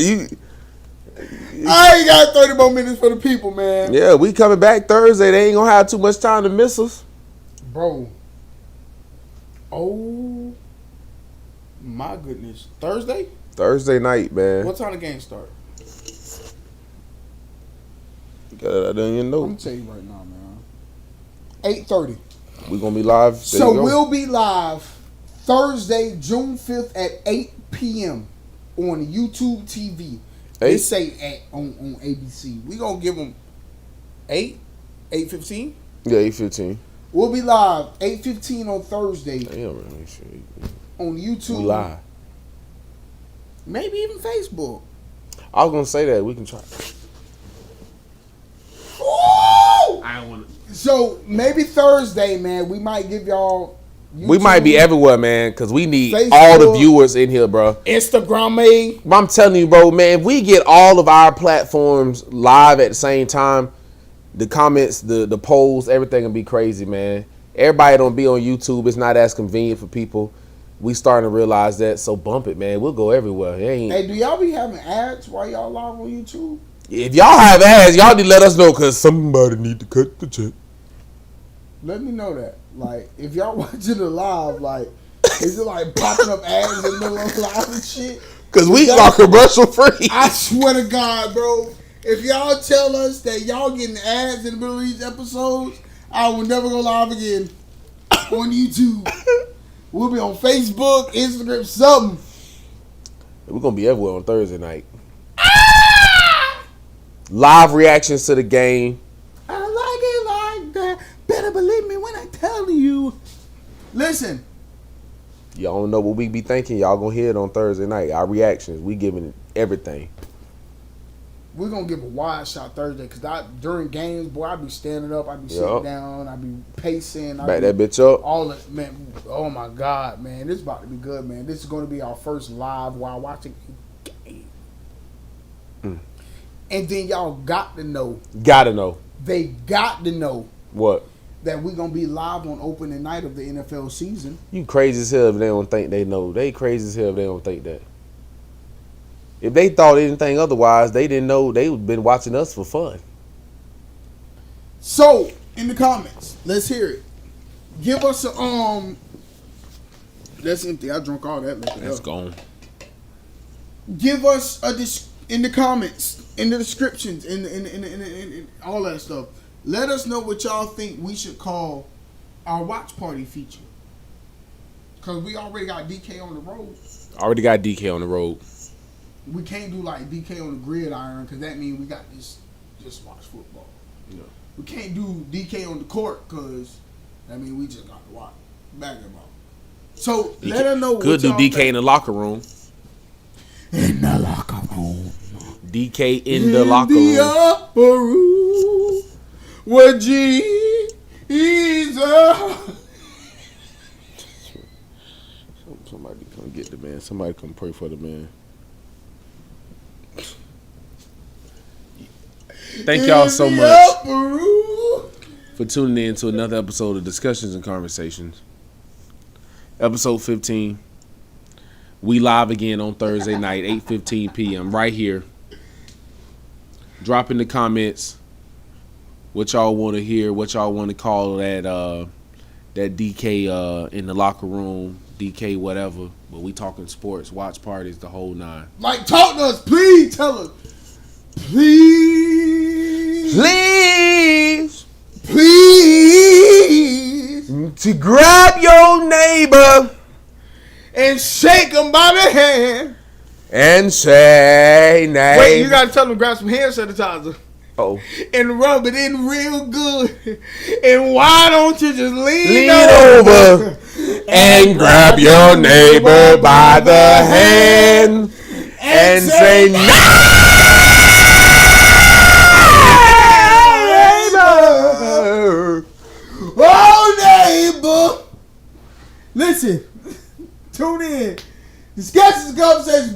S1: I ain't got 30 more minutes for the people, man.
S2: Yeah, we coming back Thursday. They ain't gonna have too much time to miss us.
S1: Bro. Oh my goodness. Thursday
S2: night, man.
S1: What time the game start?
S2: I don't even know.
S1: I'm gonna tell you right now, man. 8:30.
S2: We gonna be live.
S1: So we'll be live Thursday, June 5th at 8 p.m. on YouTube TV. They say on ABC. We gonna give them 8:15.
S2: Yeah, 8:15.
S1: We'll be live 8:15 on Thursday.
S2: Damn,
S1: on YouTube.
S2: We live.
S1: Maybe even Facebook.
S2: I was gonna say that we can try.
S1: Ooh!
S2: I don't want to.
S1: So maybe Thursday, man. We might give y'all. YouTube,
S2: we might be everywhere, man, because we need
S1: Facebook,
S2: all the viewers in here, bro.
S1: Instagram,
S2: I'm telling you, bro, man. If we get all of our platforms live at the same time, the comments, the polls, everything will be crazy, man. Everybody don't be on YouTube. It's not as convenient for people. We starting to realize that. So bump it, man. We'll go everywhere.
S1: Hey, do y'all be having ads while y'all live on YouTube?
S2: If y'all have ads, y'all need to let us know, because somebody need to cut the check.
S1: Let me know that. Like, if y'all watching the live, like, is it like popping up ads in the middle of live and shit?
S2: Because we are commercial free.
S1: I swear to God, bro. If y'all tell us that y'all getting ads in the middle of these episodes, I will never go live again on YouTube. We'll be on Facebook, Instagram, something.
S2: We're going to be everywhere on Thursday night. Live reactions to the game.
S1: I like it like that. Better believe me when I tell you. Listen.
S2: Y'all don't know what we be thinking. Y'all going to hear it on Thursday night. Our reactions. We giving it everything.
S1: We're going to give a wide shot Thursday, because during games, boy, I be standing up, I be sitting down, I be pacing.
S2: Back that bitch up.
S1: All of, man, oh my God, man. This is about to be good, man. This is going to be our first live while watching a game. And then y'all got to know.
S2: Gotta know.
S1: They got to know.
S2: What?
S1: That we're going to be live on opening night of the NFL season.
S2: You crazy as hell if they don't think they know. They crazy as hell if they don't think that. If they thought anything otherwise, they didn't know. They would been watching us for fun.
S1: So, in the comments, let's hear it. Give us a That's empty. I drunk all that liquor.
S2: That's gone.
S1: Give us in the comments, in the descriptions, in all that stuff. Let us know what y'all think we should call our watch party feature. Because we already got DK on the road.
S2: Already got DK on the road.
S1: We can't do like DK on the gridiron, because that means we got this just watch football.
S2: No.
S1: We can't do DK on the court, because that means we just got to watch basketball. So
S2: DK,
S1: let us know what
S2: could do
S1: y'all
S2: DK
S1: think.
S2: in the locker room.
S1: In the locker room.
S2: DK in the locker room.
S1: Upper room. What Jesus.
S2: Somebody come get the man. Somebody come pray for the man. Thank y'all so much for tuning in to another episode of Discussions and Conversations. Episode 15. We live again on Thursday night, 8:15 p.m. right here. Drop in the comments. what y'all want to hear, what y'all want to call that DK in the locker room, DK whatever. But we talking sports, watch parties, the whole nine.
S1: Like, talk to us, please. Tell us, please,
S2: to grab your neighbor
S1: and shake him by the hand
S2: and say, "Name."
S1: Wait, you gotta tell them to grab some hand sanitizer.
S2: Oh.
S1: And rub it in real good. And why don't you just lean
S2: over and grab your neighbor by the hand and say, neighbor.
S1: Oh, neighbor. Listen, tune in. The Sketches Conversation.